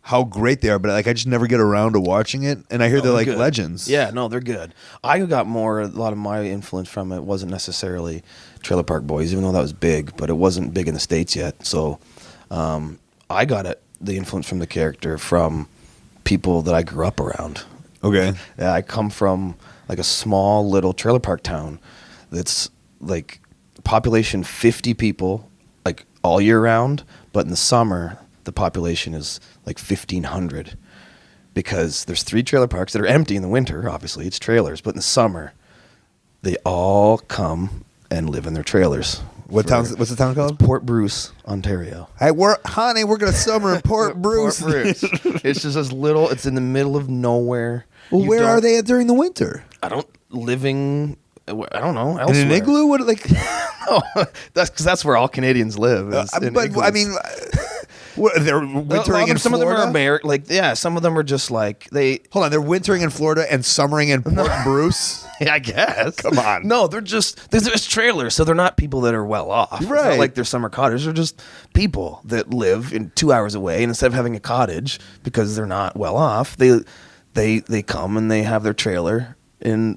[SPEAKER 4] how great they are, but like I just never get around to watching it, and I hear they're like
[SPEAKER 5] good.
[SPEAKER 4] legends.
[SPEAKER 5] Yeah, no, they're good. I got a lot of my influence from it wasn't necessarily Trailer Park Boys, even though that was big, but it wasn't big in the States yet. So I got the influence from the character from people that I grew up around.
[SPEAKER 4] Okay.
[SPEAKER 5] Yeah, I come from like a small little trailer park town that's like population 50 people like all year round, but in the summer the population is like 1,500 because there's 3 trailer parks that are empty in the winter. Obviously, it's trailers, but in the summer they all come and live in their trailers.
[SPEAKER 4] What's the town called?
[SPEAKER 5] Port Bruce, Ontario.
[SPEAKER 4] Hey, we're gonna summer in Port Bruce.
[SPEAKER 5] Port Bruce. It's just this little. It's in the middle of nowhere.
[SPEAKER 4] Well, where are they at during the winter?
[SPEAKER 5] I don't know. Elsewhere.
[SPEAKER 4] In an igloo? What like?
[SPEAKER 5] No, that's where all Canadians live.
[SPEAKER 4] But igloos. I mean, they're wintering in
[SPEAKER 5] some
[SPEAKER 4] Florida.
[SPEAKER 5] Of them are some of them are just like they.
[SPEAKER 4] Hold on, they're wintering in Florida and summering in Port Bruce.
[SPEAKER 5] Yeah, I guess.
[SPEAKER 4] Come on.
[SPEAKER 5] No, they're just trailers, so they're not people that are well off. It's
[SPEAKER 4] right?
[SPEAKER 5] not like they're summer cottages. They're just people that live in 2 hours away, and instead of having a cottage because they're not well off, they come and they have their trailer in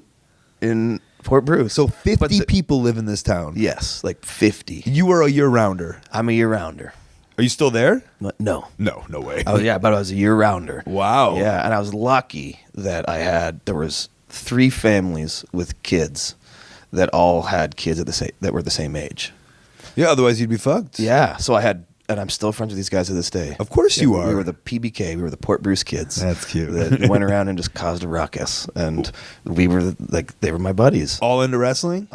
[SPEAKER 5] Port Bruce.
[SPEAKER 4] So 50 people live in this town.
[SPEAKER 5] Yes, like 50.
[SPEAKER 4] You were a year-rounder.
[SPEAKER 5] I'm a year-rounder.
[SPEAKER 4] Are you still there?
[SPEAKER 5] No.
[SPEAKER 4] No way.
[SPEAKER 5] Oh yeah, but I was a year-rounder.
[SPEAKER 4] Wow.
[SPEAKER 5] Yeah, and I was lucky that there was 3 families with kids that all had kids that were the same age.
[SPEAKER 4] Yeah, otherwise you'd be fucked.
[SPEAKER 5] Yeah, so and I'm still friends with these guys to this day.
[SPEAKER 4] Of course you are.
[SPEAKER 5] We were the PBK. We were the Port Bruce kids.
[SPEAKER 4] That's cute.
[SPEAKER 5] That went around and just caused a ruckus, and we were they were my buddies.
[SPEAKER 4] All into wrestling?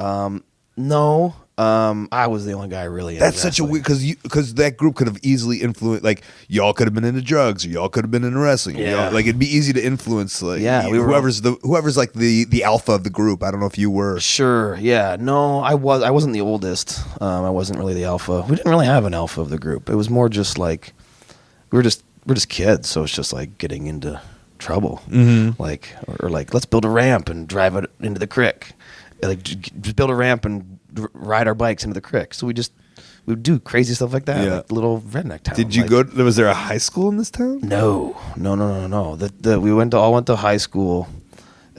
[SPEAKER 5] No. I was the only guy really into
[SPEAKER 4] That's such a
[SPEAKER 5] wrestling.
[SPEAKER 4] weird because that group could have easily influenced. Like y'all could have been into drugs, or y'all could have been into wrestling.
[SPEAKER 5] Yeah.
[SPEAKER 4] Like it'd be easy to influence. Like whoever's like the alpha of the group. I don't know if you were.
[SPEAKER 5] Sure. Yeah. No, I wasn't the oldest. I wasn't really the alpha. We didn't really have an alpha of the group. It was more just like we're just kids. So it's just like getting into trouble.
[SPEAKER 4] Mm-hmm.
[SPEAKER 5] Like or like let's build a ramp and drive it into the creek. Like just build a ramp and ride our bikes into the creek. So we would do crazy stuff like that.
[SPEAKER 4] Yeah.
[SPEAKER 5] Like little redneck town.
[SPEAKER 4] Did you go? Was there a high school in this town?
[SPEAKER 5] No. We all went to high school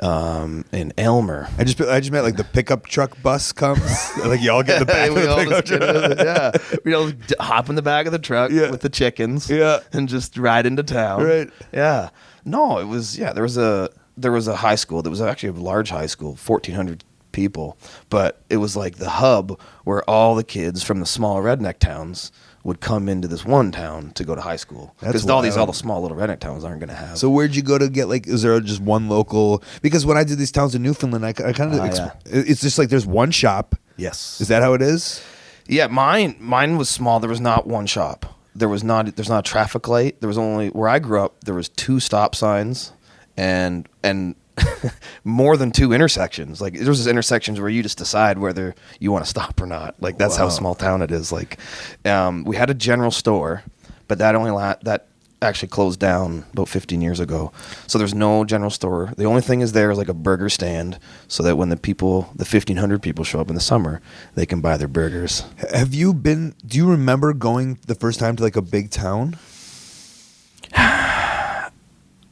[SPEAKER 5] in Elmer.
[SPEAKER 4] I just meant like the pickup truck bus comes. Like y'all get in the back of the pickup truck.
[SPEAKER 5] We all hop in the back of the truck with the chickens.
[SPEAKER 4] Yeah.
[SPEAKER 5] And just ride into town.
[SPEAKER 4] Right.
[SPEAKER 5] Yeah. No, it was there was a high school that was actually a large high school, 1,400 people, but it was like the hub where all the kids from the small redneck towns would come into this one town to go to high school because all the small little redneck towns aren't going to have.
[SPEAKER 4] So where'd you go to get like? Is there just one local? Because when I did these towns in Newfoundland, I kind of it's just like there's one shop.
[SPEAKER 5] Yes.
[SPEAKER 4] Is that how it is?
[SPEAKER 5] Yeah, mine was small. There was not one shop. There's not a traffic light. There was only where I grew up. There was 2 stop signs and more than 2 intersections. Like there was intersections where you just decide whether you want to stop or not. Like that's how small town it is. Like we had a general store, but that actually closed down about 15 years ago. So there's no general store. The only thing is there is like a burger stand, so that when the 1,500 people show up in the summer, they can buy their burgers.
[SPEAKER 4] Have you been? Do you remember going the first time to like a big town?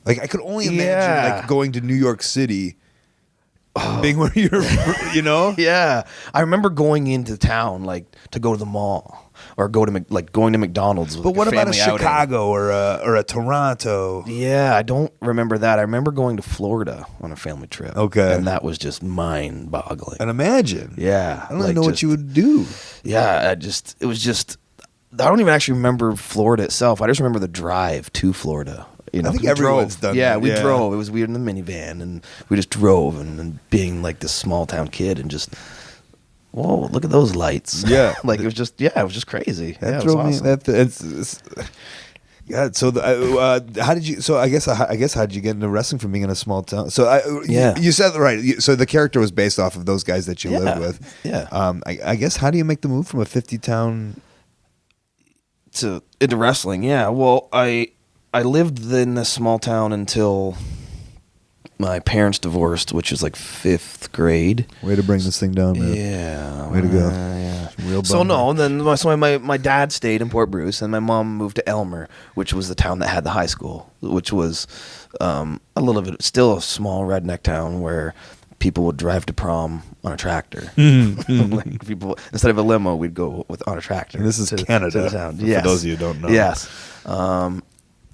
[SPEAKER 4] Like I could only imagine like going to New York City, being where you're, you know.
[SPEAKER 5] Yeah, I remember going into town like to go to the mall or go to going to McDonald's. With
[SPEAKER 4] But what about a
[SPEAKER 5] family outing.
[SPEAKER 4] Chicago or a Toronto?
[SPEAKER 5] Yeah, I don't remember that. I remember going to Florida on a family trip.
[SPEAKER 4] Okay.
[SPEAKER 5] And that was just mind-boggling.
[SPEAKER 4] And imagine.
[SPEAKER 5] Yeah.
[SPEAKER 4] I don't even know what you would do.
[SPEAKER 5] Yeah, it was just, I don't even actually remember Florida itself. I just remember the drive to Florida. You know,
[SPEAKER 4] I think
[SPEAKER 5] we
[SPEAKER 4] everyone's
[SPEAKER 5] drove.
[SPEAKER 4] done
[SPEAKER 5] Yeah,
[SPEAKER 4] that,
[SPEAKER 5] we
[SPEAKER 4] yeah.
[SPEAKER 5] drove. It was weird in the minivan, and we just drove, and being like this small town kid, and just, whoa, look at those lights.
[SPEAKER 4] Yeah.
[SPEAKER 5] Like it was just crazy.
[SPEAKER 4] That
[SPEAKER 5] Yeah, it was
[SPEAKER 4] drove me.
[SPEAKER 5] awesome.
[SPEAKER 4] Yeah. So how did you? So I guess how did you get into wrestling from being in a small town? So you said right. So the character was based off of those guys that you lived with.
[SPEAKER 5] Yeah.
[SPEAKER 4] I guess how do you make the move from a 50 town
[SPEAKER 5] into wrestling? Yeah. Well, I lived in this small town until my parents divorced, which was like 5th grade.
[SPEAKER 4] Way to bring this thing down, man.
[SPEAKER 5] Yeah.
[SPEAKER 4] Way to go.
[SPEAKER 5] Yeah.
[SPEAKER 4] Real
[SPEAKER 5] So
[SPEAKER 4] bummer.
[SPEAKER 5] then my dad stayed in Port Bruce, and my mom moved to Elmer, which was the town that had the high school, which was a little bit still a small redneck town where people would drive to prom on a tractor. Like people, instead of a limo, we'd go on a tractor.
[SPEAKER 4] And this is Canada,
[SPEAKER 5] to the town.
[SPEAKER 4] for
[SPEAKER 5] Yes.
[SPEAKER 4] those of you who don't know.
[SPEAKER 5] Yes.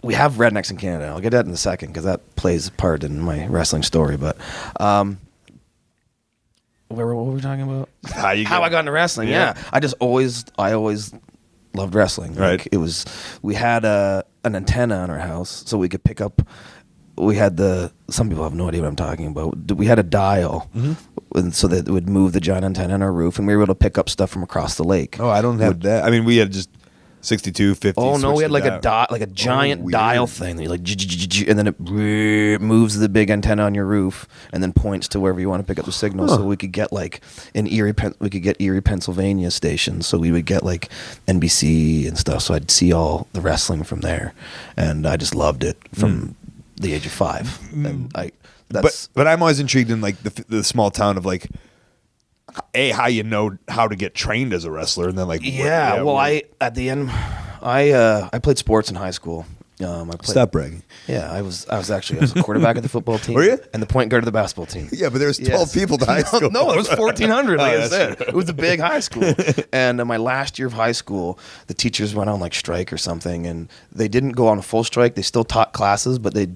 [SPEAKER 5] We have rednecks in Canada. I'll get that in a second because that plays a part in my wrestling story. But what were we talking about? How I got into wrestling. Yeah. I always loved wrestling.
[SPEAKER 4] Right.
[SPEAKER 5] Like, we had an antenna on our house so we could pick up. We had some people have no idea what I'm talking about. We had a dial, and so that it would move the giant antenna on our roof, and we were able to pick up stuff from across the lake.
[SPEAKER 4] Oh, I don't have that. I mean, we had just 62, 50.
[SPEAKER 5] Oh no, we had like
[SPEAKER 4] dial.
[SPEAKER 5] a giant
[SPEAKER 4] weird.
[SPEAKER 5] dial thing that you like, and then it moves the big antenna on your roof, and then points to wherever you want to pick up the signal. So we could get like we could get Erie, Pennsylvania stations. So we would get like NBC and stuff. So I'd see all the wrestling from there, and I just loved it from the age of 5. And
[SPEAKER 4] But I'm always intrigued in like the small town of like how you know how to get trained as a wrestler, and then like
[SPEAKER 5] I played sports in high school.
[SPEAKER 4] Stop bragging.
[SPEAKER 5] Yeah, I was a quarterback of the football team.
[SPEAKER 4] Were you?
[SPEAKER 5] And the point guard of the basketball team.
[SPEAKER 4] Yeah, but there's 12 people to high school.
[SPEAKER 5] No, there was 1,400. Like I
[SPEAKER 4] that's
[SPEAKER 5] said, it was a big high school. And my last year of high school, the teachers went on like strike or something, and they didn't go on a full strike. They still taught classes, but they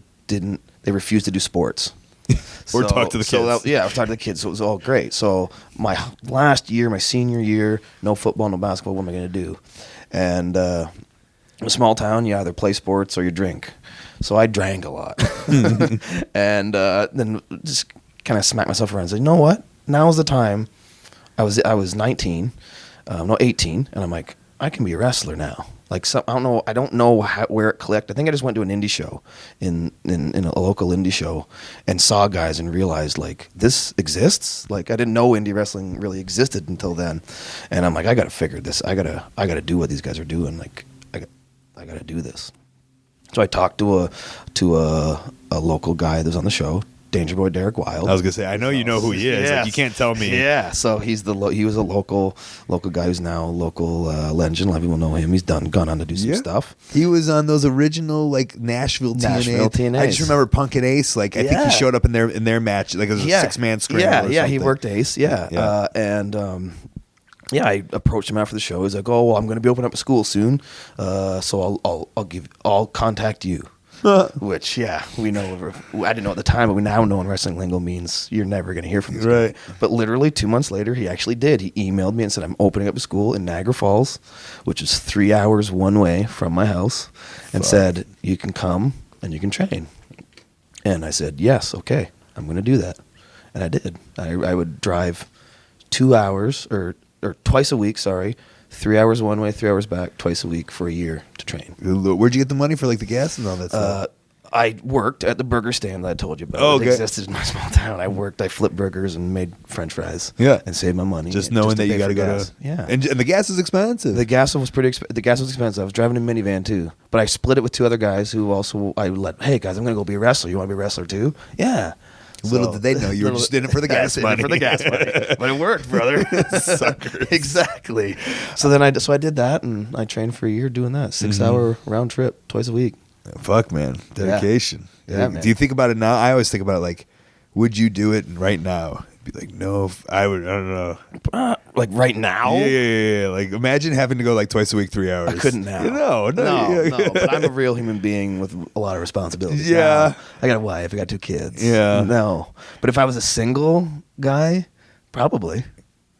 [SPEAKER 5] refused to do sports.
[SPEAKER 4] Or talk to the kids.
[SPEAKER 5] I was talking to the kids, so it was all great. So my last year, my senior year, no football, no basketball. What am I going to do? And a small town, you either play sports or you drink. So I drank a lot, and then just kind of smacked myself around and said, "You know what? Now's the time." I was 19, 18, and I'm like, I can be a wrestler now. Like, I don't know where it clicked. I think I just went to an indie show in a local indie show and saw guys and realized like this exists. Like I didn't know indie wrestling really existed until then, and I'm like, I gotta figure this. I gotta do what these guys are doing. Like I gotta do this. So I talked to a local guy that was on the show, Danger Boy Derek Wild.
[SPEAKER 4] I was gonna say, I know you know who he is.
[SPEAKER 5] Yes.
[SPEAKER 4] Like, you can't tell me.
[SPEAKER 5] Yeah, so he was a local guy who's now a local legend. A lot of people know him. He's gone on to do some stuff.
[SPEAKER 4] He was on those original like Nashville TNA. I just remember Punk and Ace. Like I think he showed up in their match. Like it was a 6-man scramble.
[SPEAKER 5] Yeah, he worked Ace. Yeah. I approached him after the show. He's like, "Oh, well, I'm going to be opening up a school soon, so I'll contact you." Which, we know. I didn't know at the time, but we now know in wrestling lingo means you're never going to hear from this
[SPEAKER 4] Right.
[SPEAKER 5] guy. But literally 2 months later, he actually did. He emailed me and said, "I'm opening up a school in Niagara Falls, which is 3 hours one way from my house, and said you can come and you can train." And I said, "Yes, okay, I'm going to do that," and I did. I would drive 2 hours or twice a week. 3 hours one way, 3 hours back, twice a week for a year to train.
[SPEAKER 4] Where'd you get the money for like the gas and all that stuff?
[SPEAKER 5] I worked at the burger stand that I told you about.
[SPEAKER 4] Oh,
[SPEAKER 5] It
[SPEAKER 4] okay.
[SPEAKER 5] existed in my small town. I flipped burgers and made French fries.
[SPEAKER 4] Yeah.
[SPEAKER 5] and saved my money.
[SPEAKER 4] Just knowing that
[SPEAKER 5] pay
[SPEAKER 4] you got to
[SPEAKER 5] for
[SPEAKER 4] go
[SPEAKER 5] gas.
[SPEAKER 4] to
[SPEAKER 5] Yeah.
[SPEAKER 4] and the gas is expensive.
[SPEAKER 5] The gas was the gas was expensive. I was driving a minivan too, but I split it with 2 other guys who also Hey guys, I'm gonna go be a wrestler. You want to be a wrestler too? Yeah.
[SPEAKER 4] Little did they know you were just in it for the gas
[SPEAKER 5] in it
[SPEAKER 4] money.
[SPEAKER 5] for the gas money, but it worked, brother.
[SPEAKER 4] Suckers.
[SPEAKER 5] Exactly. So then I did that, and I trained for a year doing that 6-hour round trip twice a week.
[SPEAKER 4] Fuck, man, dedication.
[SPEAKER 5] Yeah, man.
[SPEAKER 4] Do you think about it now? I always think about it like, would you do it right now? Be like, no, I would. I don't know.
[SPEAKER 5] Like right now?
[SPEAKER 4] Yeah. Like, imagine having to go like twice a week, 3 hours.
[SPEAKER 5] I couldn't now.
[SPEAKER 4] No.
[SPEAKER 5] No. But I'm a real human being with a lot of responsibilities.
[SPEAKER 4] Yeah.
[SPEAKER 5] now. I got a wife. I got 2 kids.
[SPEAKER 4] Yeah.
[SPEAKER 5] No. But if I was a single guy, probably.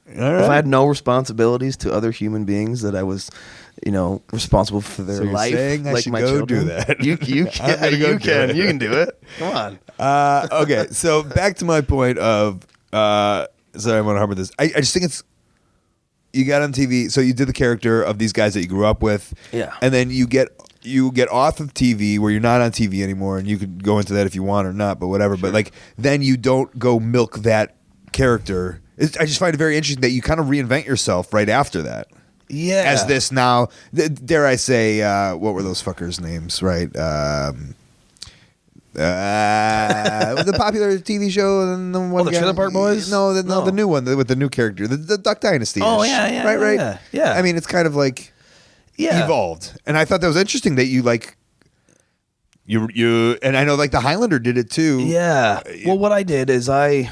[SPEAKER 4] All right.
[SPEAKER 5] If I had no responsibilities to other human beings that I was, responsible for their
[SPEAKER 4] So you're
[SPEAKER 5] life,
[SPEAKER 4] saying I
[SPEAKER 5] like
[SPEAKER 4] should
[SPEAKER 5] my
[SPEAKER 4] go
[SPEAKER 5] children,
[SPEAKER 4] do that?
[SPEAKER 5] You
[SPEAKER 4] I'm gonna
[SPEAKER 5] can.
[SPEAKER 4] go do it.
[SPEAKER 5] You can do it. Come on.
[SPEAKER 4] Okay, so back to my point of sorry, I want to harp on this. I just think it's you got on TV, so you did the character of these guys that you grew up with,
[SPEAKER 5] Yeah.
[SPEAKER 4] and then you get off of TV where you're not on TV anymore, and you could go into that if you want or not, but whatever. But like then you don't go milk that character. I just find it very interesting that you kind of reinvent yourself right after that.
[SPEAKER 5] Yeah.
[SPEAKER 4] As this now, dare I say, what were those fuckers' names, right? The popular TV show and the one
[SPEAKER 5] the Trailer Park Boys?
[SPEAKER 4] No, the
[SPEAKER 5] No.
[SPEAKER 4] new one with the new character, the Duck Dynasty.
[SPEAKER 5] Oh, yeah,
[SPEAKER 4] right.
[SPEAKER 5] yeah.
[SPEAKER 4] I mean, it's kind of like evolved, and I thought that was interesting that you like you, and I know like the Highlander did it too.
[SPEAKER 5] Yeah. Well, what I did is I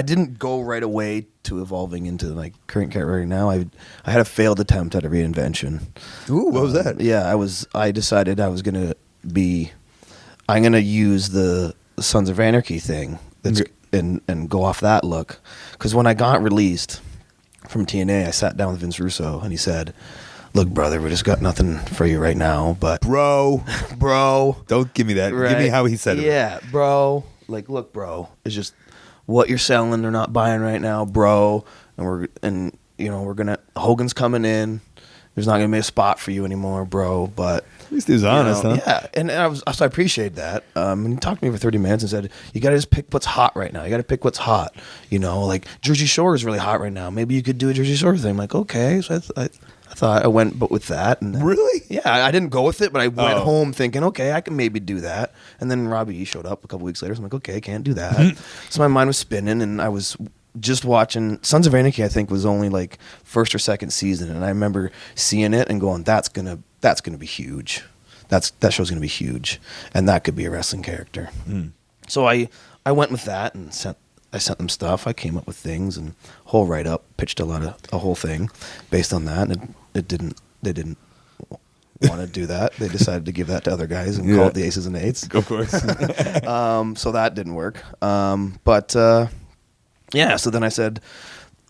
[SPEAKER 5] didn't go right away to evolving into my current character right now. I had a failed attempt at a reinvention.
[SPEAKER 4] Ooh, what was that?
[SPEAKER 5] Yeah, I decided I'm gonna use the Sons of Anarchy thing and go off that look. Because when I got released from TNA, I sat down with Vince Russo and he said, "Look, brother, we just got nothing for you right now, but
[SPEAKER 4] Bro, don't give me that.
[SPEAKER 5] Right.
[SPEAKER 4] Give me how he said it.
[SPEAKER 5] Yeah, bro. Like, look, bro. It's just what you're selling. They're not buying right now, bro. And we're gonna Hogan's coming in. There's not gonna be a spot for you anymore, bro. But
[SPEAKER 4] At least he was honest, huh?
[SPEAKER 5] yeah. And so I appreciate that. And he talked to me for 30 minutes and said, "You gotta just pick what's hot right now. You gotta pick what's hot. Like Jersey Shore is really hot right now. Maybe you could do a Jersey Shore thing." I'm like, okay. So I thought I went with that. And
[SPEAKER 4] Really?
[SPEAKER 5] Yeah, I didn't go with it, but I went
[SPEAKER 4] Oh.
[SPEAKER 5] home thinking, okay, I can maybe do that. And then Robbie E showed up a couple weeks later. So I'm like, okay, I can't do that. So my mind was spinning, and I was just watching Sons of Anarchy. I think was only like first or second season, and I remember seeing it and going, "That's gonna be huge. That show's gonna be huge, and that could be a wrestling character." So I went with that and sent them stuff. I came up with things and whole write up, pitched a whole thing based on that, and they didn't want to do that. They decided to give that to other guys and call it the Aces and Eights.
[SPEAKER 4] Of course.
[SPEAKER 5] So that didn't work. So then I said,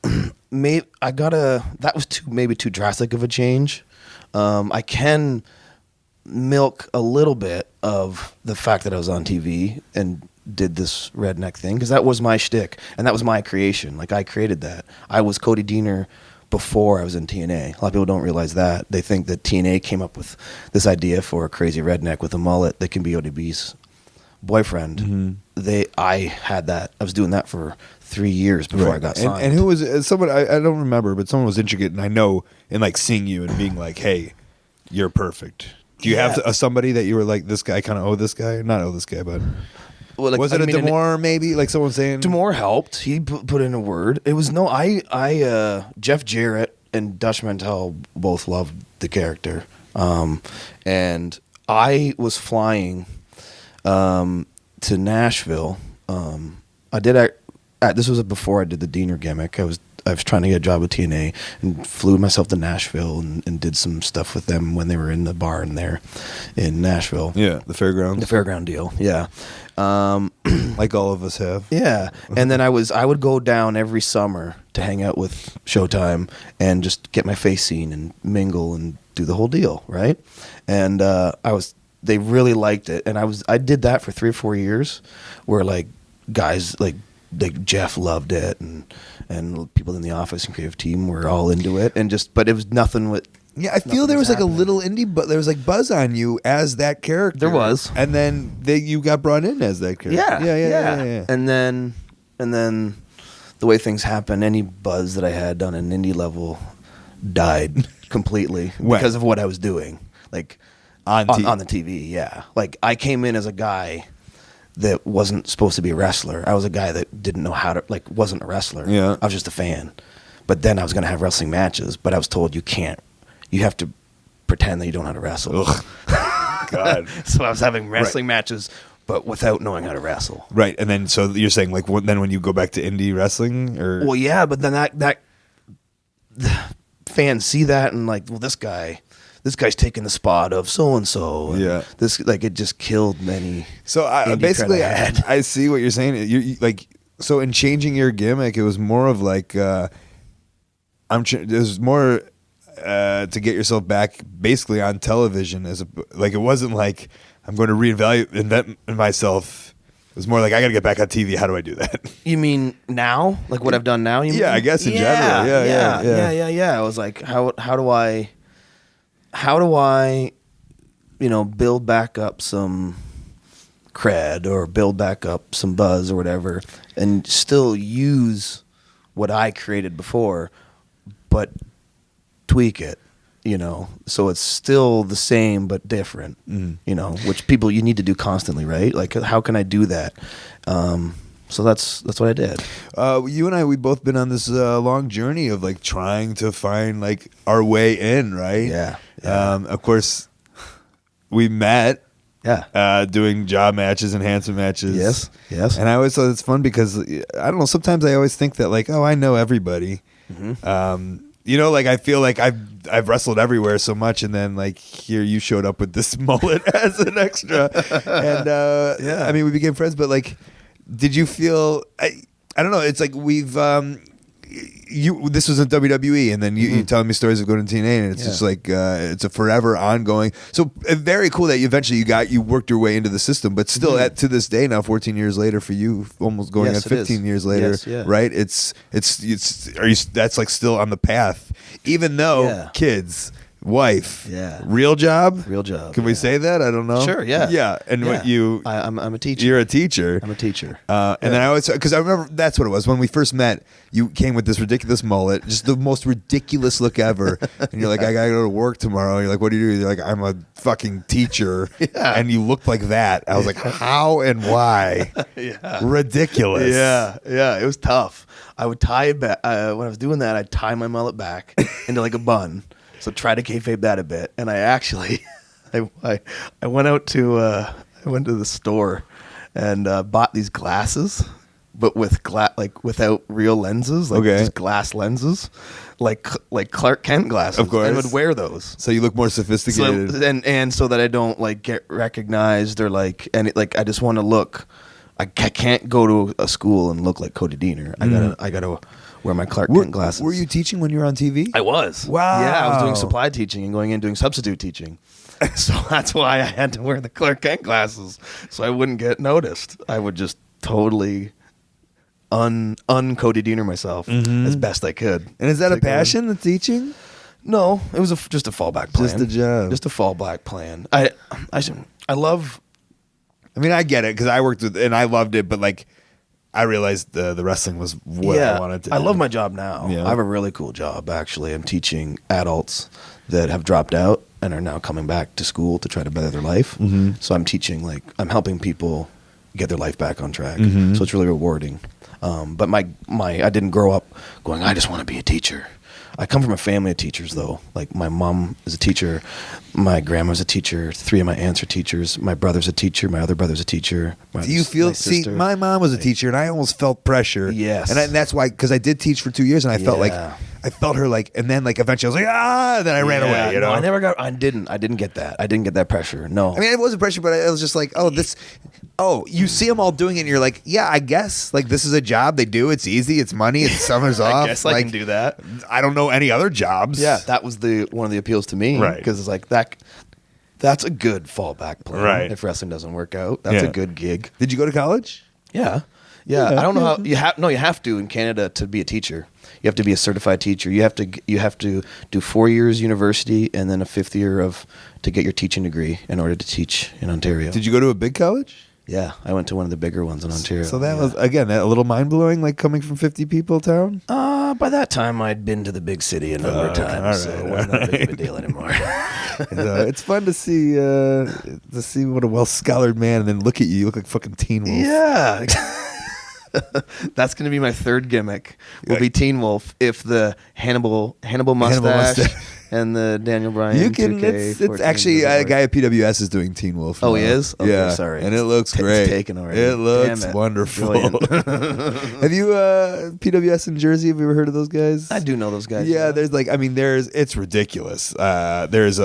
[SPEAKER 5] that was maybe too drastic of a change. I can milk a little bit of the fact that I was on TV and did this redneck thing, because that was my shtick and that was my creation. Like, I created that. I was Cody Deaner before I was in TNA. A lot of people don't realize that. They think that TNA came up with this idea for a crazy redneck with a mullet that can be ODB's boyfriend.
[SPEAKER 4] Mm-hmm.
[SPEAKER 5] I had that. I was doing that for 3 years before I got signed.
[SPEAKER 4] And who was someone? I don't remember, but someone was intricate, and I know in like seeing you and being like, "Hey, you're perfect." Do you have somebody that you were like, "This guy kind of owe this guy"? Not owe this guy, but
[SPEAKER 5] Well, like,
[SPEAKER 4] was it Demore? Maybe like someone saying
[SPEAKER 5] Demore helped. He put in a word. It was Jeff Jarrett and Dutch Mantel both loved the character, and I was flying to Nashville. This was before I did the Diener gimmick. I was trying to get a job with TNA and flew myself to Nashville and did some stuff with them when they were in the barn there in Nashville.
[SPEAKER 4] Yeah, the fairgrounds,
[SPEAKER 5] The fairground deal. Yeah.
[SPEAKER 4] like all of us have.
[SPEAKER 5] Yeah. And then I would go down every summer to hang out with Showtime and just get my face seen and mingle and do the whole deal, right? And they really liked it, and I did that for 3 or 4 years, where like guys like Jeff loved it, and people in the office and creative team were all into it, but it was nothing
[SPEAKER 4] Yeah, I feel there was like a little indie, but there was like buzz on you as that character.
[SPEAKER 5] There was.
[SPEAKER 4] and then you got brought in as that character. Yeah.
[SPEAKER 5] And then the way things happen, any buzz that I had on an indie level died completely because of what I was doing. Like on the TV, yeah. Like I came in as a guy that wasn't supposed to be a wrestler. I was a guy that didn't know how to, like, wasn't a wrestler.
[SPEAKER 4] Yeah.
[SPEAKER 5] I was just a fan. But then I was going to have wrestling matches, but I was told you can't. You have to pretend that you don't know how to wrestle.
[SPEAKER 4] God.
[SPEAKER 5] So I was having wrestling matches, but without knowing how to wrestle.
[SPEAKER 4] Right, and then so you're saying like then when you go back to indie wrestling, or
[SPEAKER 5] Well, yeah, but then that fans see that and like, well, this guy's taking the spot of so and so.
[SPEAKER 4] Yeah.
[SPEAKER 5] This, like, it just killed many.
[SPEAKER 4] So
[SPEAKER 5] indie
[SPEAKER 4] basically,
[SPEAKER 5] cred I had.
[SPEAKER 4] I see what you're saying. You like, so in changing your gimmick, it was more of like it was more to get yourself back basically on television like it wasn't like I'm going to invent myself. It was more like I got to get back on TV. How do I do that?
[SPEAKER 5] You mean now? Like what I've done now? You mean?
[SPEAKER 4] I guess in general. Yeah.
[SPEAKER 5] I was like, how do I, build back up some cred or build back up some buzz or whatever, and still use what I created before, but tweak it, so it's still the same but different, which people you need to do constantly, right? Like, how can I do that? So that's what I did.
[SPEAKER 4] You and I, we've both been on this long journey of like trying to find like our way in, right?
[SPEAKER 5] Yeah.
[SPEAKER 4] Of course, we met.
[SPEAKER 5] Yeah.
[SPEAKER 4] Doing job matches, enhancement matches.
[SPEAKER 5] Yes.
[SPEAKER 4] And I always thought it's fun because I don't know. Sometimes I always think that like, oh, I know everybody.
[SPEAKER 5] Mm-hmm.
[SPEAKER 4] Like I feel like I've wrestled everywhere so much, and then like here you showed up with this mullet as an extra, and I mean we became friends. But like, did you feel? I don't know. It's like we've this was in WWE, and then you telling me stories of going to TNA, and it's just like it's a forever ongoing. So very cool that you eventually you worked your way into the system, but still to this day now, 14 years later for you, almost going on 15 years later, right? It's that's like still on the path, even though kids. Wife, real job. Can we say that? I don't know.
[SPEAKER 5] Sure, yeah.
[SPEAKER 4] And what
[SPEAKER 5] I'm a teacher.
[SPEAKER 4] You're a teacher.
[SPEAKER 5] I'm a teacher.
[SPEAKER 4] And then I always, because I remember that's what it was when we first met. You came with this ridiculous mullet, just the most ridiculous look ever, and you're like, I gotta go to work tomorrow. You're like, what do you do? You're like, I'm a fucking teacher, and you looked like that. I was like, how and why? Ridiculous.
[SPEAKER 5] Yeah. It was tough. I would tie it back when I was doing that. I'd tie my mullet back into like a bun. So try to kayfabe that a bit, and I actually, I went out to I went to the store and bought these glasses, but with without real lenses, like just glass lenses, like Clark Kent glasses.
[SPEAKER 4] Of course,
[SPEAKER 5] I would wear those.
[SPEAKER 4] So you look more sophisticated,
[SPEAKER 5] and so that I don't like get recognized or like I just want to look. I can't go to a school and look like Cody Diener. I gotta wear my Clark Kent glasses.
[SPEAKER 4] Were you teaching when you were on TV?
[SPEAKER 5] I was.
[SPEAKER 4] Wow.
[SPEAKER 5] Yeah, I was doing supply teaching and going in doing substitute teaching. So that's why I had to wear the Clark Kent glasses so I wouldn't get noticed. I would just totally Cody Diener myself as best I could.
[SPEAKER 4] And is that a passion, the teaching?
[SPEAKER 5] No, it was just a fallback plan.
[SPEAKER 4] Just a job.
[SPEAKER 5] Just a fallback plan. I love.
[SPEAKER 4] I mean, I get it because I worked with and I loved it, but like I realized the wrestling was what I wanted to.
[SPEAKER 5] I love my job now.
[SPEAKER 4] Yeah.
[SPEAKER 5] I have a really cool job actually. I'm teaching adults that have dropped out and are now coming back to school to try to better their life. So I'm teaching I'm helping people get their life back on track. So it's really rewarding. But my I didn't grow up going, I just want to be a teacher. I come from a family of teachers, though. Like, my mom is a teacher, my grandma's a teacher, 3 of my aunts are teachers, my brother's a teacher, my other brother's a teacher.
[SPEAKER 4] Do you feel? See, my mom was a teacher, and I almost felt pressure.
[SPEAKER 5] Yes,
[SPEAKER 4] and that's why, because I did teach for 2 years, and I felt like I felt her like, and then like eventually I was like and then I ran away. You know,
[SPEAKER 5] no, I didn't get that. I didn't get that pressure. No,
[SPEAKER 4] I mean it wasn't pressure, but I was just like, you see them all doing it, and you're like, yeah, I guess like this is a job they do. It's easy. It's money. It's summers off.
[SPEAKER 5] I guess I can do that.
[SPEAKER 4] I don't know any other jobs.
[SPEAKER 5] Yeah, that was one of the appeals to me,
[SPEAKER 4] right?
[SPEAKER 5] Because it's like that. That's a good fallback plan.
[SPEAKER 4] Right.
[SPEAKER 5] If wrestling doesn't work out, that's a good gig.
[SPEAKER 4] Did you go to college?
[SPEAKER 5] Yeah. Yeah, I don't know how you have. No, you have to in Canada to be a teacher. You have to be a certified teacher. You have to do 4 years university and then a 5th year to get your teaching degree in order to teach in Ontario.
[SPEAKER 4] Did you go to a big college?
[SPEAKER 5] Yeah, I went to one of the bigger ones in Ontario.
[SPEAKER 4] So that was again a little mind blowing, like coming from 50 people town.
[SPEAKER 5] By that time, I'd been to the big city a number of times, so it wasn't that big of a deal anymore.
[SPEAKER 4] It's fun to see what a well scholar man, and then look at you. You look like fucking Teen Wolf.
[SPEAKER 5] Yeah. That's going to be my third gimmick. Will be Teen Wolf if the Hannibal mustache and the Daniel Bryan.
[SPEAKER 4] You can.
[SPEAKER 5] 2K
[SPEAKER 4] It's actually a guy at PWS is doing Teen Wolf.
[SPEAKER 5] Oh,
[SPEAKER 4] now.
[SPEAKER 5] he is? Okay,
[SPEAKER 4] yeah,
[SPEAKER 5] sorry.
[SPEAKER 4] and it looks
[SPEAKER 5] It's
[SPEAKER 4] great.
[SPEAKER 5] taken already.
[SPEAKER 4] It looks
[SPEAKER 5] Damn it.
[SPEAKER 4] wonderful.
[SPEAKER 5] Brilliant.
[SPEAKER 4] Have you PWS in Jersey? Have you ever heard of those guys?
[SPEAKER 5] I do know those guys.
[SPEAKER 4] Yeah, it's ridiculous. There's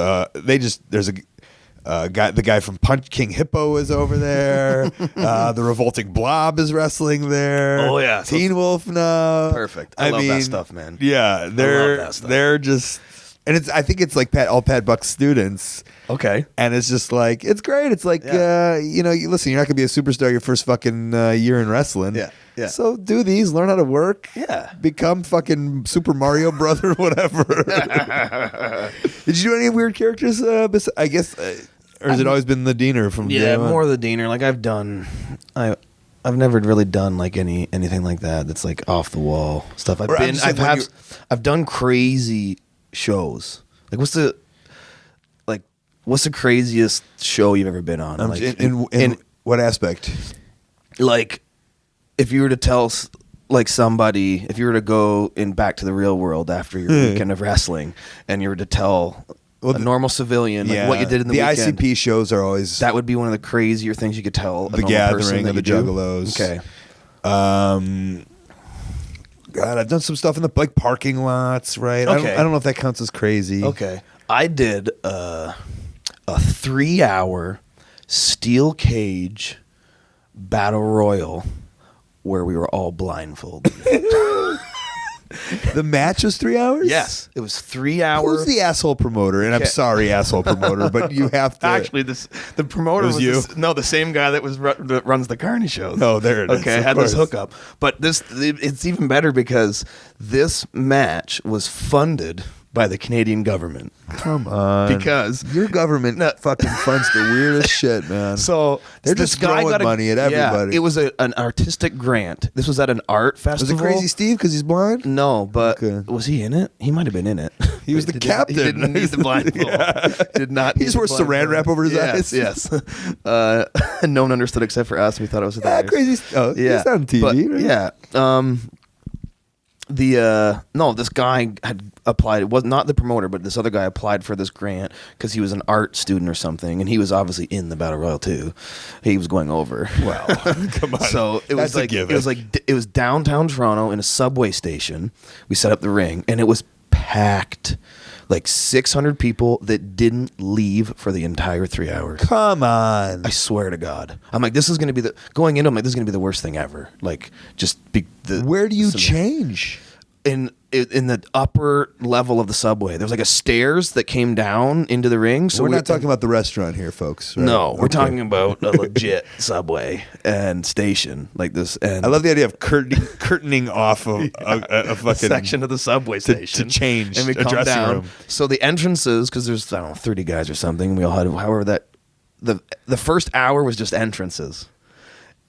[SPEAKER 4] a guy, the guy from Punch King Hippo is over there. The Revolting Blob is wrestling there.
[SPEAKER 5] Oh, yeah.
[SPEAKER 4] Teen Wolf now.
[SPEAKER 5] Perfect. I love that stuff, man.
[SPEAKER 4] Yeah,
[SPEAKER 5] that stuff.
[SPEAKER 4] they're just, and I think it's like all Pat Buck students.
[SPEAKER 5] Okay.
[SPEAKER 4] And it's just like, it's great. It's like, listen, you're not gonna be a superstar your first fucking year in wrestling.
[SPEAKER 5] Yeah. Yeah.
[SPEAKER 4] So do these, learn how to work.
[SPEAKER 5] Yeah.
[SPEAKER 4] Become fucking Super Mario Brother, whatever. Did you do any weird characters? I guess, or has it always been the Diener from?
[SPEAKER 5] Yeah,
[SPEAKER 4] day one?
[SPEAKER 5] more the Diener. Like I've never really done like anything like that. That's like off the wall stuff. I've done crazy shows. Like what's the craziest show you've ever been on? Like
[SPEAKER 4] in what aspect?
[SPEAKER 5] Like if you were to tell like somebody, if you were to go back to the real world after your weekend of wrestling, and you were to tell a normal civilian like what you did in the weekend.
[SPEAKER 4] ICP shows are always
[SPEAKER 5] that would be one of the crazier things you could tell.
[SPEAKER 4] The Gathering of the Juggalos.
[SPEAKER 5] Okay.
[SPEAKER 4] God, I've done some stuff in the like parking lots, right?
[SPEAKER 5] Okay.
[SPEAKER 4] I don't know if that counts as crazy.
[SPEAKER 5] Okay. I did a 3-hour steel cage battle royal where we were all blindfolded.
[SPEAKER 4] The match was 3 hours?
[SPEAKER 5] Yes. It was 3 hours.
[SPEAKER 4] Who's the asshole promoter? And I'm sorry, asshole promoter, but you have to.
[SPEAKER 5] Actually, the promoter was
[SPEAKER 4] you?
[SPEAKER 5] the same guy that runs the Carney shows.
[SPEAKER 4] Oh, there it is.
[SPEAKER 5] Okay, I had this hookup. But it's even better because this match was funded by the Canadian government.
[SPEAKER 4] Come on.
[SPEAKER 5] Because
[SPEAKER 4] your government fucking funds the weirdest shit, man.
[SPEAKER 5] So
[SPEAKER 4] they're
[SPEAKER 5] this
[SPEAKER 4] just
[SPEAKER 5] guy
[SPEAKER 4] throwing
[SPEAKER 5] got
[SPEAKER 4] money at everybody.
[SPEAKER 5] Yeah, it was an artistic grant. This was at an art festival.
[SPEAKER 4] Was it Crazy Steve because he's blind?
[SPEAKER 5] No, but
[SPEAKER 4] Okay.
[SPEAKER 5] was he in it? He might have been in it.
[SPEAKER 4] He was the captain.
[SPEAKER 5] He didn't need the blindfold. Did not.
[SPEAKER 4] He just wore saran wrap over his eyes.
[SPEAKER 5] Yes. No one understood except for us. We thought it was hilarious.
[SPEAKER 4] Crazy. Oh, yeah. He's on TV.
[SPEAKER 5] But,
[SPEAKER 4] right?
[SPEAKER 5] Yeah. This guy had applied. It was not the promoter, but this other guy applied for this grant because he was an art student or something, and he was obviously in the Battle Royal too. He was going over.
[SPEAKER 4] Well, come on.
[SPEAKER 5] So it was
[SPEAKER 4] That's a
[SPEAKER 5] like
[SPEAKER 4] given.
[SPEAKER 5] it was downtown Toronto in a subway station. We set up the ring, and it was packed. Like 600 people that didn't leave for the entire 3 hours.
[SPEAKER 4] Come on.
[SPEAKER 5] I swear to God. I'm like, this is going to be going into, I'm like, this is going to be the worst thing ever. Like,
[SPEAKER 4] Where do you change?
[SPEAKER 5] In the upper level of the subway. There was like a stairs that came down into the ring. So
[SPEAKER 4] we're not talking about the restaurant here, folks. Right?
[SPEAKER 5] No, we're
[SPEAKER 4] Okay.
[SPEAKER 5] talking about a legit subway and station like this. And
[SPEAKER 4] I love the idea of curtaining off of a fucking
[SPEAKER 5] section of the subway station
[SPEAKER 4] to change
[SPEAKER 5] and we
[SPEAKER 4] a
[SPEAKER 5] come
[SPEAKER 4] dressing
[SPEAKER 5] down.
[SPEAKER 4] room.
[SPEAKER 5] So the entrances, because there's 30 guys or something. We all had the first hour was just entrances.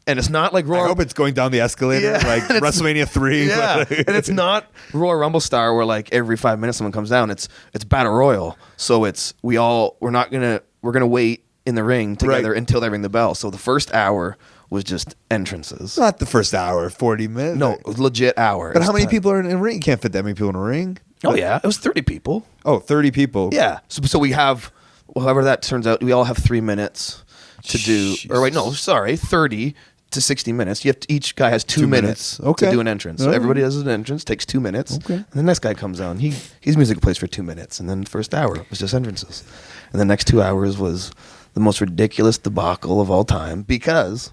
[SPEAKER 5] And it's not like Royal.
[SPEAKER 4] I hope it's going down the escalator like WrestleMania 3.
[SPEAKER 5] Yeah, and it's not Royal Rumble Star where like every 5 minutes someone comes down. It's Battle Royal, so we're gonna wait in the ring together until they ring the bell. So the first hour was just entrances.
[SPEAKER 4] Not the first hour, 40 minutes.
[SPEAKER 5] No, legit hour.
[SPEAKER 4] But how many people are in a ring? You can't fit that many people in a ring.
[SPEAKER 5] Oh yeah, it was 30 people.
[SPEAKER 4] Oh, 30 people.
[SPEAKER 5] Yeah, so we have however that turns out. We all have 3 minutes to do. Or wait, no, sorry, 30 to 60 minutes. Each guy has 2 minutes
[SPEAKER 4] Okay.
[SPEAKER 5] to do an entrance. So
[SPEAKER 4] All right.
[SPEAKER 5] everybody does an entrance, takes 2 minutes.
[SPEAKER 4] Okay.
[SPEAKER 5] And the next guy comes on. His music plays for 2 minutes. And then the first hour was just entrances. And the next 2 hours was the most ridiculous debacle of all time because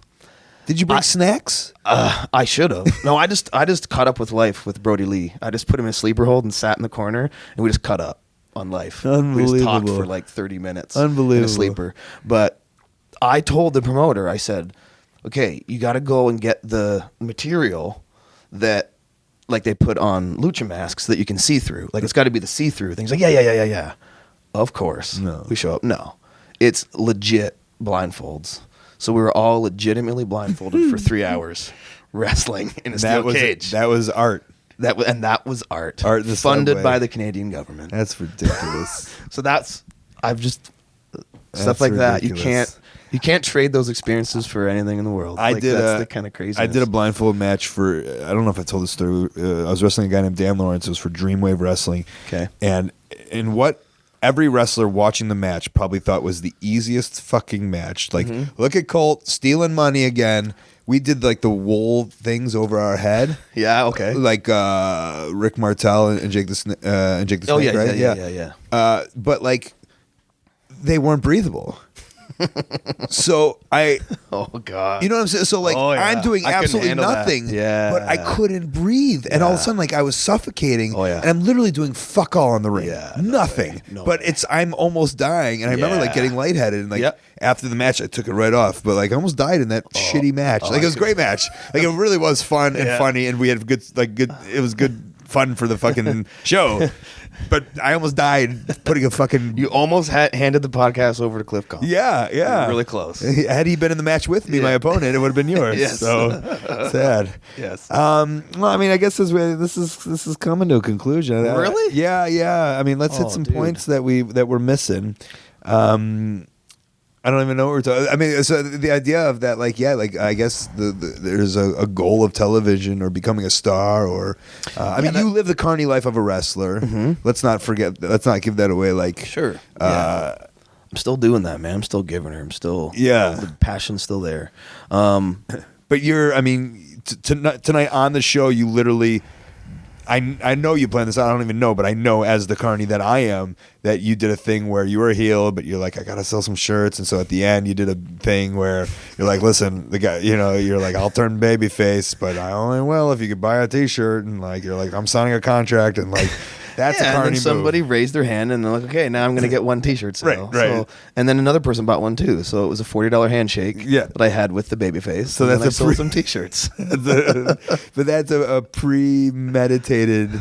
[SPEAKER 4] Did you bring snacks?
[SPEAKER 5] I should have. No, I just caught up with life with Brody Lee. I just put him in a sleeper hold and sat in the corner and we just cut up on life. We just talked
[SPEAKER 4] Unbelievable.
[SPEAKER 5] for like 30 minutes.
[SPEAKER 4] Unbelievable.
[SPEAKER 5] In a sleeper. But I told the promoter, I said, okay, you got to go and get the material that like they put on lucha masks that you can see through. Like it's got to be the see-through things. Like yeah. Of course,
[SPEAKER 4] No.
[SPEAKER 5] we show up. No, it's legit blindfolds. So we were all legitimately blindfolded for 3 hours wrestling in a steel cage.
[SPEAKER 4] That was art.
[SPEAKER 5] That was art.
[SPEAKER 4] Art in the
[SPEAKER 5] funded
[SPEAKER 4] subway.
[SPEAKER 5] by the Canadian government.
[SPEAKER 4] That's ridiculous.
[SPEAKER 5] So I've just
[SPEAKER 4] That's
[SPEAKER 5] stuff like that.
[SPEAKER 4] ridiculous.
[SPEAKER 5] You can't trade those experiences for anything in the world. That's the kind of crazy.
[SPEAKER 4] I did a blindfold match for. I don't know if I told this story. I was wrestling a guy named Dan Lawrence. It was for Dreamwave Wrestling.
[SPEAKER 5] Okay.
[SPEAKER 4] And in what every wrestler watching the match probably thought was the easiest fucking match. Like, look at Colt stealing money again. We did like the wool things over our head.
[SPEAKER 5] Yeah. Okay.
[SPEAKER 4] Like Rick Martel and Jake the Snake.
[SPEAKER 5] Oh yeah,
[SPEAKER 4] right?
[SPEAKER 5] yeah.
[SPEAKER 4] But like, they weren't breathable. So
[SPEAKER 5] Oh god.
[SPEAKER 4] you know what I'm saying? So like,
[SPEAKER 5] Oh, yeah.
[SPEAKER 4] I'm doing
[SPEAKER 5] I couldn't
[SPEAKER 4] absolutely
[SPEAKER 5] handle that.
[SPEAKER 4] nothing.
[SPEAKER 5] Yeah.
[SPEAKER 4] But I couldn't breathe, and all of a sudden, like I was suffocating.
[SPEAKER 5] Oh, yeah.
[SPEAKER 4] And I'm literally doing fuck all on the ring.
[SPEAKER 5] Yeah,
[SPEAKER 4] Nothing.
[SPEAKER 5] no
[SPEAKER 4] but
[SPEAKER 5] way.
[SPEAKER 4] I'm almost dying, and I remember like
[SPEAKER 5] Yeah.
[SPEAKER 4] getting lightheaded, and like
[SPEAKER 5] Yep.
[SPEAKER 4] after the match, I took it right off. But like I almost died in that shitty match. Like it was a great match. Like it really was fun and funny, and we had good. It was good fun for the fucking show. But I almost died putting a fucking.
[SPEAKER 5] You almost handed the podcast over to Cliff Collins.
[SPEAKER 4] Yeah.
[SPEAKER 5] You were really close.
[SPEAKER 4] Had he been in the match with me, my opponent, it would have been yours.
[SPEAKER 5] Yes.
[SPEAKER 4] So sad.
[SPEAKER 5] Yes.
[SPEAKER 4] Well, I mean, I guess this is coming to a conclusion.
[SPEAKER 5] Really?
[SPEAKER 4] Yeah. I mean, let's hit
[SPEAKER 5] Oh,
[SPEAKER 4] some
[SPEAKER 5] dude.
[SPEAKER 4] points that we're missing. I don't even know what we're talking. I mean, so the idea of that, like, yeah, like I guess there's a goal of television or becoming a star, or I mean, you live the carny life of a wrestler. Let's not forget. Let's not give that away. Like,
[SPEAKER 5] Sure. I'm still doing that, man. I'm still giving her. I'm still.
[SPEAKER 4] Yeah.
[SPEAKER 5] The passion's still there.
[SPEAKER 4] But I mean, tonight on the show, you literally. I know you planned this out. I don't even know, but I know as the carny that I am that you did a thing where you were a heel, but you're like, I gotta sell some shirts, and so at the end you did a thing where you're like, listen, the guy, you're like, I'll turn babyface, but I only will if you could buy a T-shirt, and like you're like, I'm signing a contract, and like that's a
[SPEAKER 5] and
[SPEAKER 4] carny
[SPEAKER 5] then somebody
[SPEAKER 4] move.
[SPEAKER 5] raised their hand and they're like, okay, now I'm going to get one T-shirt sale.
[SPEAKER 4] Right.
[SPEAKER 5] So, and then another person bought one too. So it was a $40 handshake that I had with the babyface.
[SPEAKER 4] So
[SPEAKER 5] and
[SPEAKER 4] that's
[SPEAKER 5] then I
[SPEAKER 4] a
[SPEAKER 5] sold some T-shirts.
[SPEAKER 4] But that's a premeditated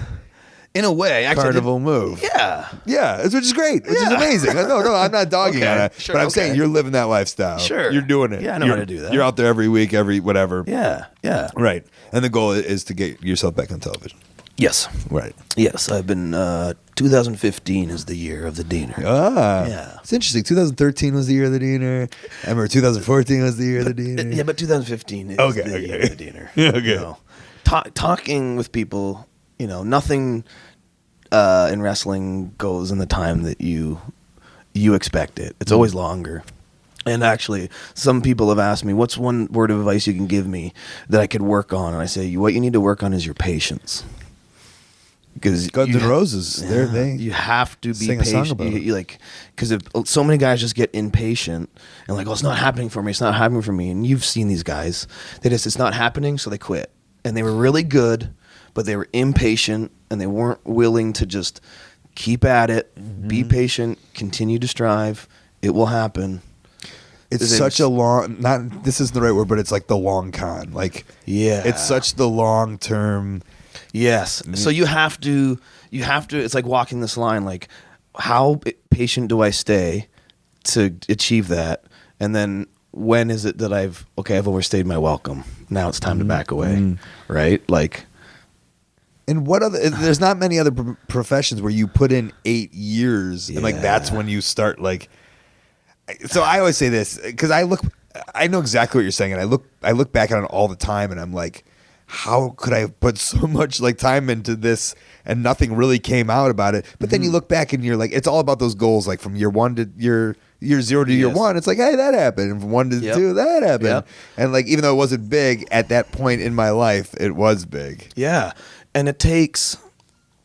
[SPEAKER 5] In a way, actually,
[SPEAKER 4] carnival move.
[SPEAKER 5] Yeah.
[SPEAKER 4] Yeah, which is great, which is amazing. No, I'm not dogging
[SPEAKER 5] Okay,
[SPEAKER 4] on it,
[SPEAKER 5] sure,
[SPEAKER 4] but I'm saying
[SPEAKER 5] okay.
[SPEAKER 4] you're living that lifestyle.
[SPEAKER 5] Sure.
[SPEAKER 4] You're doing it.
[SPEAKER 5] Yeah, I know how to do that.
[SPEAKER 4] You're out there every week, every whatever.
[SPEAKER 5] Yeah.
[SPEAKER 4] Right. And the goal is to get yourself back on television.
[SPEAKER 5] Yes.
[SPEAKER 4] Right.
[SPEAKER 5] Yes, I've been. 2015 is the year of the Diener. Yeah.
[SPEAKER 4] It's interesting. 2013 was the year of the Diener. I remember 2014 was the year of the Diener.
[SPEAKER 5] Yeah, but 2015 is
[SPEAKER 4] Okay,
[SPEAKER 5] the
[SPEAKER 4] okay.
[SPEAKER 5] year of the Diener.
[SPEAKER 4] Okay.
[SPEAKER 5] Talking with people, nothing in wrestling goes in the time that you expect it. It's always longer. And actually, some people have asked me, what's one word of advice you can give me that I could work on? And I say, what you need to work on is your patience. Because
[SPEAKER 4] Guns N' Roses,
[SPEAKER 5] you have to be
[SPEAKER 4] sing a song
[SPEAKER 5] patient.
[SPEAKER 4] about it.
[SPEAKER 5] You like, because so many guys just get impatient and like, oh, it's not happening for me. It's not happening for me. And you've seen these guys. It's not happening, so they quit. And they were really good, but they were impatient and they weren't willing to just keep at it, be patient, continue to strive. It will happen.
[SPEAKER 4] It's such a long, this isn't the right word, but it's like the long con. Like,
[SPEAKER 5] Yeah.
[SPEAKER 4] it's such the long term.
[SPEAKER 5] Yes. So you have to, it's like walking this line, like how patient do I stay to achieve that? And then when is it that I've overstayed my welcome. Now it's time to back away. Right? Like.
[SPEAKER 4] And what other, there's not many other professions where you put in 8 years and like that's when you start like, so I always say this because I know exactly what you're saying, and I look back on it all the time, and I'm like, how could I have put so much like time into this and nothing really came out about it? But then you look back and you're like, it's all about those goals, like from year 1 to year 0 to year 1. It's like, hey, that happened, and from 1 to 2, that happened,
[SPEAKER 5] Yep.
[SPEAKER 4] and like even though it wasn't big at that point in my life, it was big.
[SPEAKER 5] Yeah. And it takes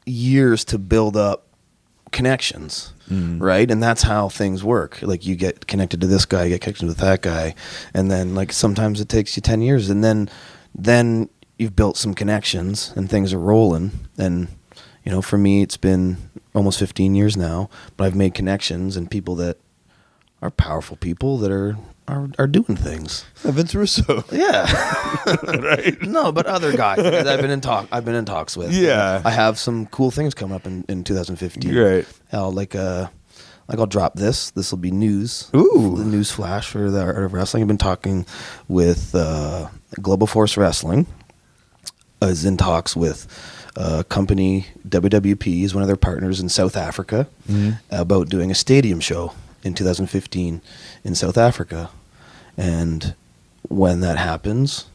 [SPEAKER 5] years to build up connections, right? And that's how things work. Like you get connected to this guy, you get connected with that guy, and then like sometimes it takes you 10 years, and then you've built some connections and things are rolling. And for me, it's been almost 15 years now, but I've made connections and people that are powerful people that are are doing things.
[SPEAKER 4] Vince Russo.
[SPEAKER 5] Yeah, right. No, but other guys that I've been in talks with.
[SPEAKER 4] Yeah.
[SPEAKER 5] I have some cool things coming up in 2015.
[SPEAKER 4] Right.
[SPEAKER 5] I'll drop this. This will be news.
[SPEAKER 4] Ooh.
[SPEAKER 5] The news flash for the Art of Wrestling. I've been talking with Global Force Wrestling. I was in talks with company WWP is one of their partners in South Africa about doing a stadium show in 2015 in South Africa. And when that happens,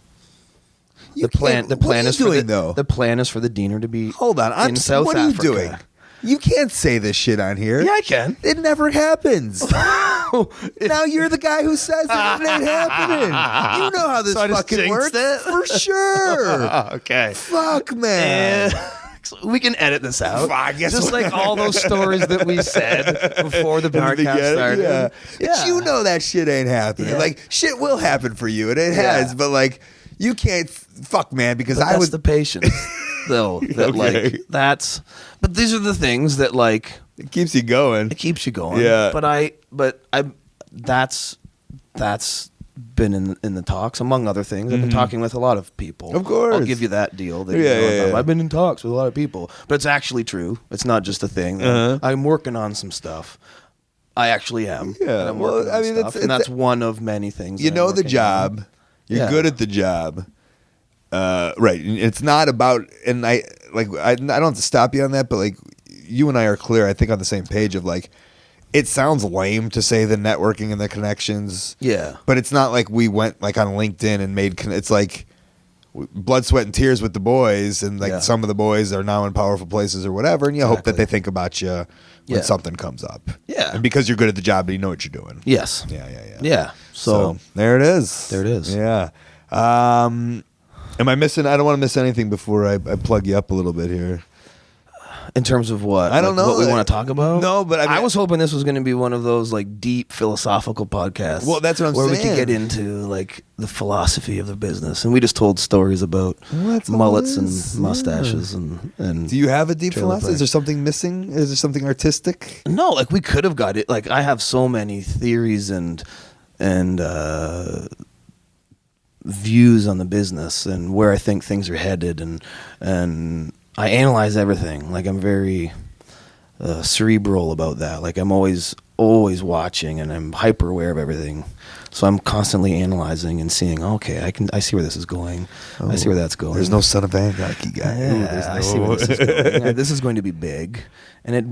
[SPEAKER 5] the plan is for the plan is for the Diener to be
[SPEAKER 4] Hold on.
[SPEAKER 5] in South
[SPEAKER 4] what
[SPEAKER 5] Africa.
[SPEAKER 4] are you doing? You can't say this shit on here.
[SPEAKER 5] Yeah, I can.
[SPEAKER 4] It never happens. Now you're the guy who says it and it ain't happening. You know how this
[SPEAKER 5] So I just
[SPEAKER 4] fucking
[SPEAKER 5] jinxed
[SPEAKER 4] works.
[SPEAKER 5] it?
[SPEAKER 4] For sure.
[SPEAKER 5] Okay.
[SPEAKER 4] Fuck, man.
[SPEAKER 5] We can edit this out.
[SPEAKER 4] I guess
[SPEAKER 5] Just like all those stories that we said before the podcast started.
[SPEAKER 4] Yeah. But you know that shit ain't happening.
[SPEAKER 5] Yeah.
[SPEAKER 4] Like, shit will happen for you, and it has, but like, you can't, fuck, man, because
[SPEAKER 5] But
[SPEAKER 4] I
[SPEAKER 5] that's
[SPEAKER 4] was
[SPEAKER 5] the patience, though. That
[SPEAKER 4] Okay.
[SPEAKER 5] like that's. But these are the things that like
[SPEAKER 4] it keeps you going.
[SPEAKER 5] it keeps you going.
[SPEAKER 4] Yeah.
[SPEAKER 5] But I that's been in the talks among other things. I've been talking with a lot of people.
[SPEAKER 4] Of course.
[SPEAKER 5] I'll give you that deal. That
[SPEAKER 4] Yeah, yeah, yeah.
[SPEAKER 5] I've been in talks with a lot of people, but it's actually true. It's not just a thing. I'm working on some stuff. I actually am.
[SPEAKER 4] Yeah,
[SPEAKER 5] And I'm
[SPEAKER 4] well,
[SPEAKER 5] working on
[SPEAKER 4] I mean,
[SPEAKER 5] stuff, and that's one of many things.
[SPEAKER 4] You
[SPEAKER 5] that I'm
[SPEAKER 4] know the
[SPEAKER 5] working
[SPEAKER 4] job.
[SPEAKER 5] on.
[SPEAKER 4] You're
[SPEAKER 5] Yeah.
[SPEAKER 4] good at the job. Right. It's not about, and I don't have to stop you on that, but like, you and I are clear, I think, on the same page of like, it sounds lame to say the networking and the connections.
[SPEAKER 5] Yeah.
[SPEAKER 4] But it's not like we went like on LinkedIn and made, it's like blood, sweat, and tears with the boys. And like some of the boys are now in powerful places or whatever. And you hope that they think about you when
[SPEAKER 5] Yeah.
[SPEAKER 4] something comes up.
[SPEAKER 5] Yeah.
[SPEAKER 4] And because you're good at the job and you know what you're doing.
[SPEAKER 5] Yes.
[SPEAKER 4] Yeah.
[SPEAKER 5] Yeah. So
[SPEAKER 4] there it is.
[SPEAKER 5] There it is.
[SPEAKER 4] Yeah. Am I missing? I don't want to miss anything before I plug you up a little bit here.
[SPEAKER 5] in terms of what?
[SPEAKER 4] I don't know.
[SPEAKER 5] What we want to talk about?
[SPEAKER 4] No, but I mean-
[SPEAKER 5] was hoping this was going to be one of those like deep philosophical podcasts.
[SPEAKER 4] Well, that's what I'm
[SPEAKER 5] where we
[SPEAKER 4] saying.
[SPEAKER 5] could get into like the philosophy of the business, and we just told stories about
[SPEAKER 4] that's all
[SPEAKER 5] mullets
[SPEAKER 4] it is.
[SPEAKER 5] and mustaches and.
[SPEAKER 4] Do you have a deep
[SPEAKER 5] Trailer
[SPEAKER 4] philosophy?
[SPEAKER 5] park.
[SPEAKER 4] Is there something missing? Is there something artistic?
[SPEAKER 5] No, like we could have got it. Like I have so many theories and views on the business and where I think things are headed, and I analyze everything. Like I'm very cerebral about that. Like I'm always watching, and I'm hyper aware of everything. So I'm constantly analyzing and seeing. Okay, I see where this is going. I see where that's going.
[SPEAKER 4] There's no Son of Anarchy guy. Ooh,
[SPEAKER 5] Yeah,
[SPEAKER 4] there's
[SPEAKER 5] I
[SPEAKER 4] no-
[SPEAKER 5] see where this is going. Yeah, this is going to be big, and it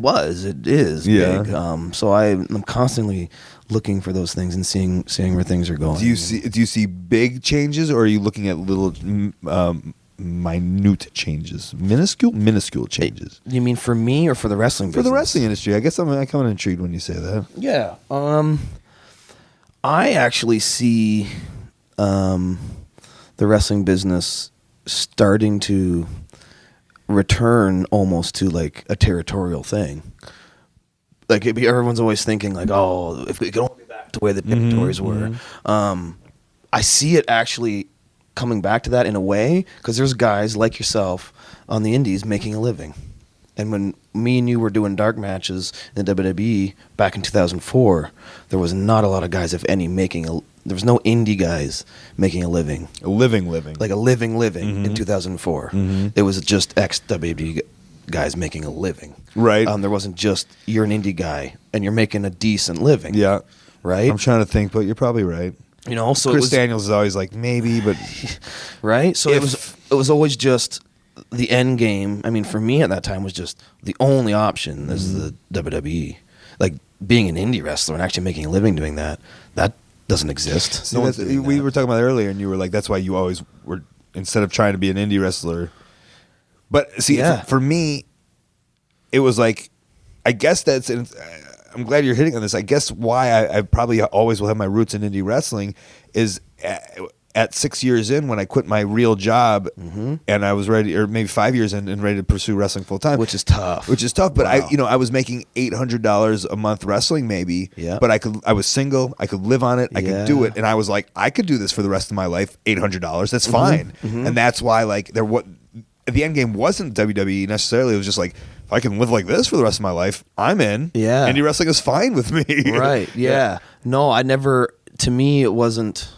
[SPEAKER 5] is
[SPEAKER 4] Yeah.
[SPEAKER 5] big. So I'm constantly looking for those things and seeing where things are going.
[SPEAKER 4] Do you see big changes, or are you looking at little minute changes, minuscule changes?
[SPEAKER 5] You mean for me or for the wrestling
[SPEAKER 4] For
[SPEAKER 5] business?
[SPEAKER 4] the wrestling industry? I guess I'm kind of intrigued when you say that.
[SPEAKER 5] Yeah. I actually see the wrestling business starting to return almost to like a territorial thing. Like everyone's always thinking like, oh, if we could only be back to the way the territories were. I see it actually coming back to that in a way, because there's guys like yourself on the indies making a living. And when me and you were doing dark matches in the WWE back in 2004, there was not a lot of guys, if any, there was no indie guys making a living.
[SPEAKER 4] A living.
[SPEAKER 5] Like a living in 2004. It was just ex-WWE guys making a living.
[SPEAKER 4] Right.
[SPEAKER 5] There wasn't just, you're an indie guy and you're making a decent living.
[SPEAKER 4] Yeah.
[SPEAKER 5] Right?
[SPEAKER 4] I'm trying to think, but you're probably right.
[SPEAKER 5] You know, so
[SPEAKER 4] Chris
[SPEAKER 5] it was,
[SPEAKER 4] Daniels is always like, maybe, but
[SPEAKER 5] right? So it was always just the end game. I mean, for me at that time was just the only option is the WWE. Like being an indie wrestler and actually making a living doing that doesn't exist.
[SPEAKER 4] See, we were talking about it earlier, and you were like, that's why you always were, instead of trying to be an indie wrestler. But see,
[SPEAKER 5] Yeah.
[SPEAKER 4] for me, it was like, I guess that's, and I'm glad you're hitting on this. I guess why I probably always will have my roots in indie wrestling is at 6 years in, when I quit my real job and I was ready, or maybe 5 years in and ready to pursue wrestling full time,
[SPEAKER 5] Which is tough.
[SPEAKER 4] But
[SPEAKER 5] Wow.
[SPEAKER 4] I was making $800 a month wrestling maybe,
[SPEAKER 5] Yeah.
[SPEAKER 4] but I was single, I could live on it, I could do
[SPEAKER 5] Yeah.
[SPEAKER 4] it, and I was like, I could do this for the rest of my life, $800, that's fine. And that's why like the end game wasn't WWE necessarily. It was just like, if I can live like this for the rest of my life, I'm in.
[SPEAKER 5] Yeah.
[SPEAKER 4] Indie wrestling is fine with me.
[SPEAKER 5] Right. Yeah. No, I never. to me, it wasn't.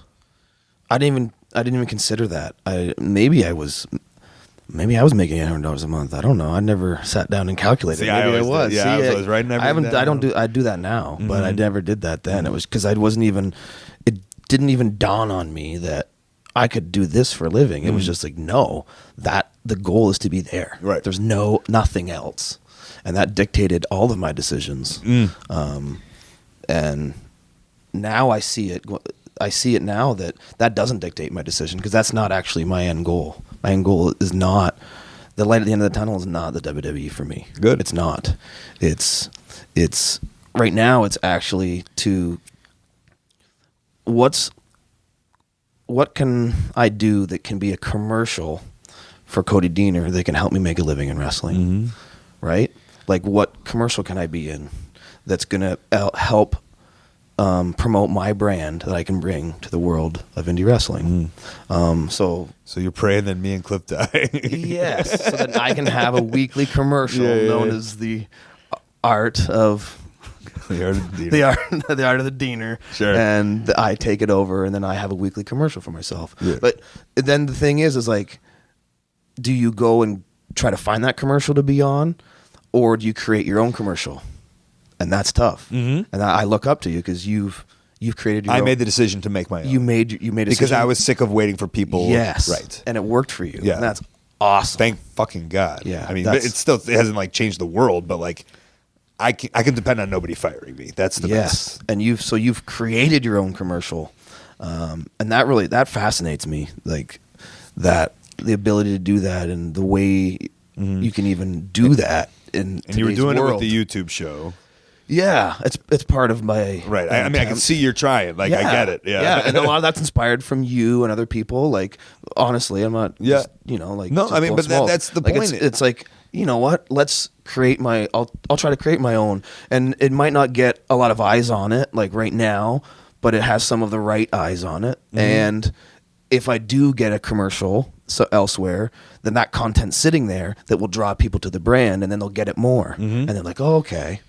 [SPEAKER 5] I didn't even consider that. Maybe I was making $800 a month. I don't know. I never sat down and calculated.
[SPEAKER 1] See,
[SPEAKER 5] Maybe
[SPEAKER 1] I always
[SPEAKER 5] was.
[SPEAKER 1] did. Yeah,
[SPEAKER 5] See,
[SPEAKER 1] I was always writing everything down.
[SPEAKER 5] I do that now, but I never did that then. It was because I wasn't even. It didn't even dawn on me that I could do this for a living. It was just like, no, that the goal is to be there.
[SPEAKER 1] Right.
[SPEAKER 5] There's nothing else, and that dictated all of my decisions. And now I see it. I see it now that doesn't dictate my decision, because that's not actually my end goal. My end goal is not the light at the end of the tunnel. Is not the WWE for me.
[SPEAKER 1] Good.
[SPEAKER 5] It's not. It's right now. It's actually to what can I do that can be a commercial for Cody Deaner that can help me make a living in wrestling, right? Like, what commercial can I be in that's gonna help promote my brand that I can bring to the world of indie wrestling. So
[SPEAKER 1] you're praying that me and Cliff die.
[SPEAKER 5] yes, so that I can have a weekly commercial known as the art of
[SPEAKER 1] the art of the Deaner.
[SPEAKER 5] the art of the Deaner.
[SPEAKER 1] Sure.
[SPEAKER 5] And I take it over, and then I have a weekly commercial for myself.
[SPEAKER 1] Yeah.
[SPEAKER 5] But then the thing is like, do you go and try to find that commercial to be on, or do you create your own commercial? And that's tough. And I look up to you because you've created your own.
[SPEAKER 1] I made the decision to make my own.
[SPEAKER 5] You made a
[SPEAKER 1] because
[SPEAKER 5] decision.
[SPEAKER 1] I was sick of waiting for people.
[SPEAKER 5] Yes.
[SPEAKER 1] Right.
[SPEAKER 5] And it worked for you.
[SPEAKER 1] Yeah.
[SPEAKER 5] And that's awesome.
[SPEAKER 1] Thank fucking God.
[SPEAKER 5] Yeah,
[SPEAKER 1] I mean,
[SPEAKER 5] that's-
[SPEAKER 1] it hasn't like changed the world, but like I can depend on nobody firing me. That's the best.
[SPEAKER 5] And you've created your own commercial. And that fascinates me. Like that, the ability to do that, and the way you can even do that in
[SPEAKER 1] And you were doing
[SPEAKER 5] world.
[SPEAKER 1] it with the YouTube show.
[SPEAKER 5] Yeah, it's part of my
[SPEAKER 1] Right. I mean, I can see you're trying. Like, I get it. Yeah.
[SPEAKER 5] And a lot of that's inspired from you and other people. Like, honestly, I'm not.
[SPEAKER 1] Yeah.
[SPEAKER 5] Just, like.
[SPEAKER 1] No,
[SPEAKER 5] just
[SPEAKER 1] I mean,
[SPEAKER 5] blowing
[SPEAKER 1] but
[SPEAKER 5] smoke.
[SPEAKER 1] that's the
[SPEAKER 5] Like,
[SPEAKER 1] point.
[SPEAKER 5] It's like, you know what? Let's create my. I'll try to create my own, and it might not get a lot of eyes on it, like right now, but it has some of the right eyes on it. And if I do get a commercial elsewhere, then that content's sitting there that will draw people to the brand, and then they'll get it more, and they're like, oh, okay.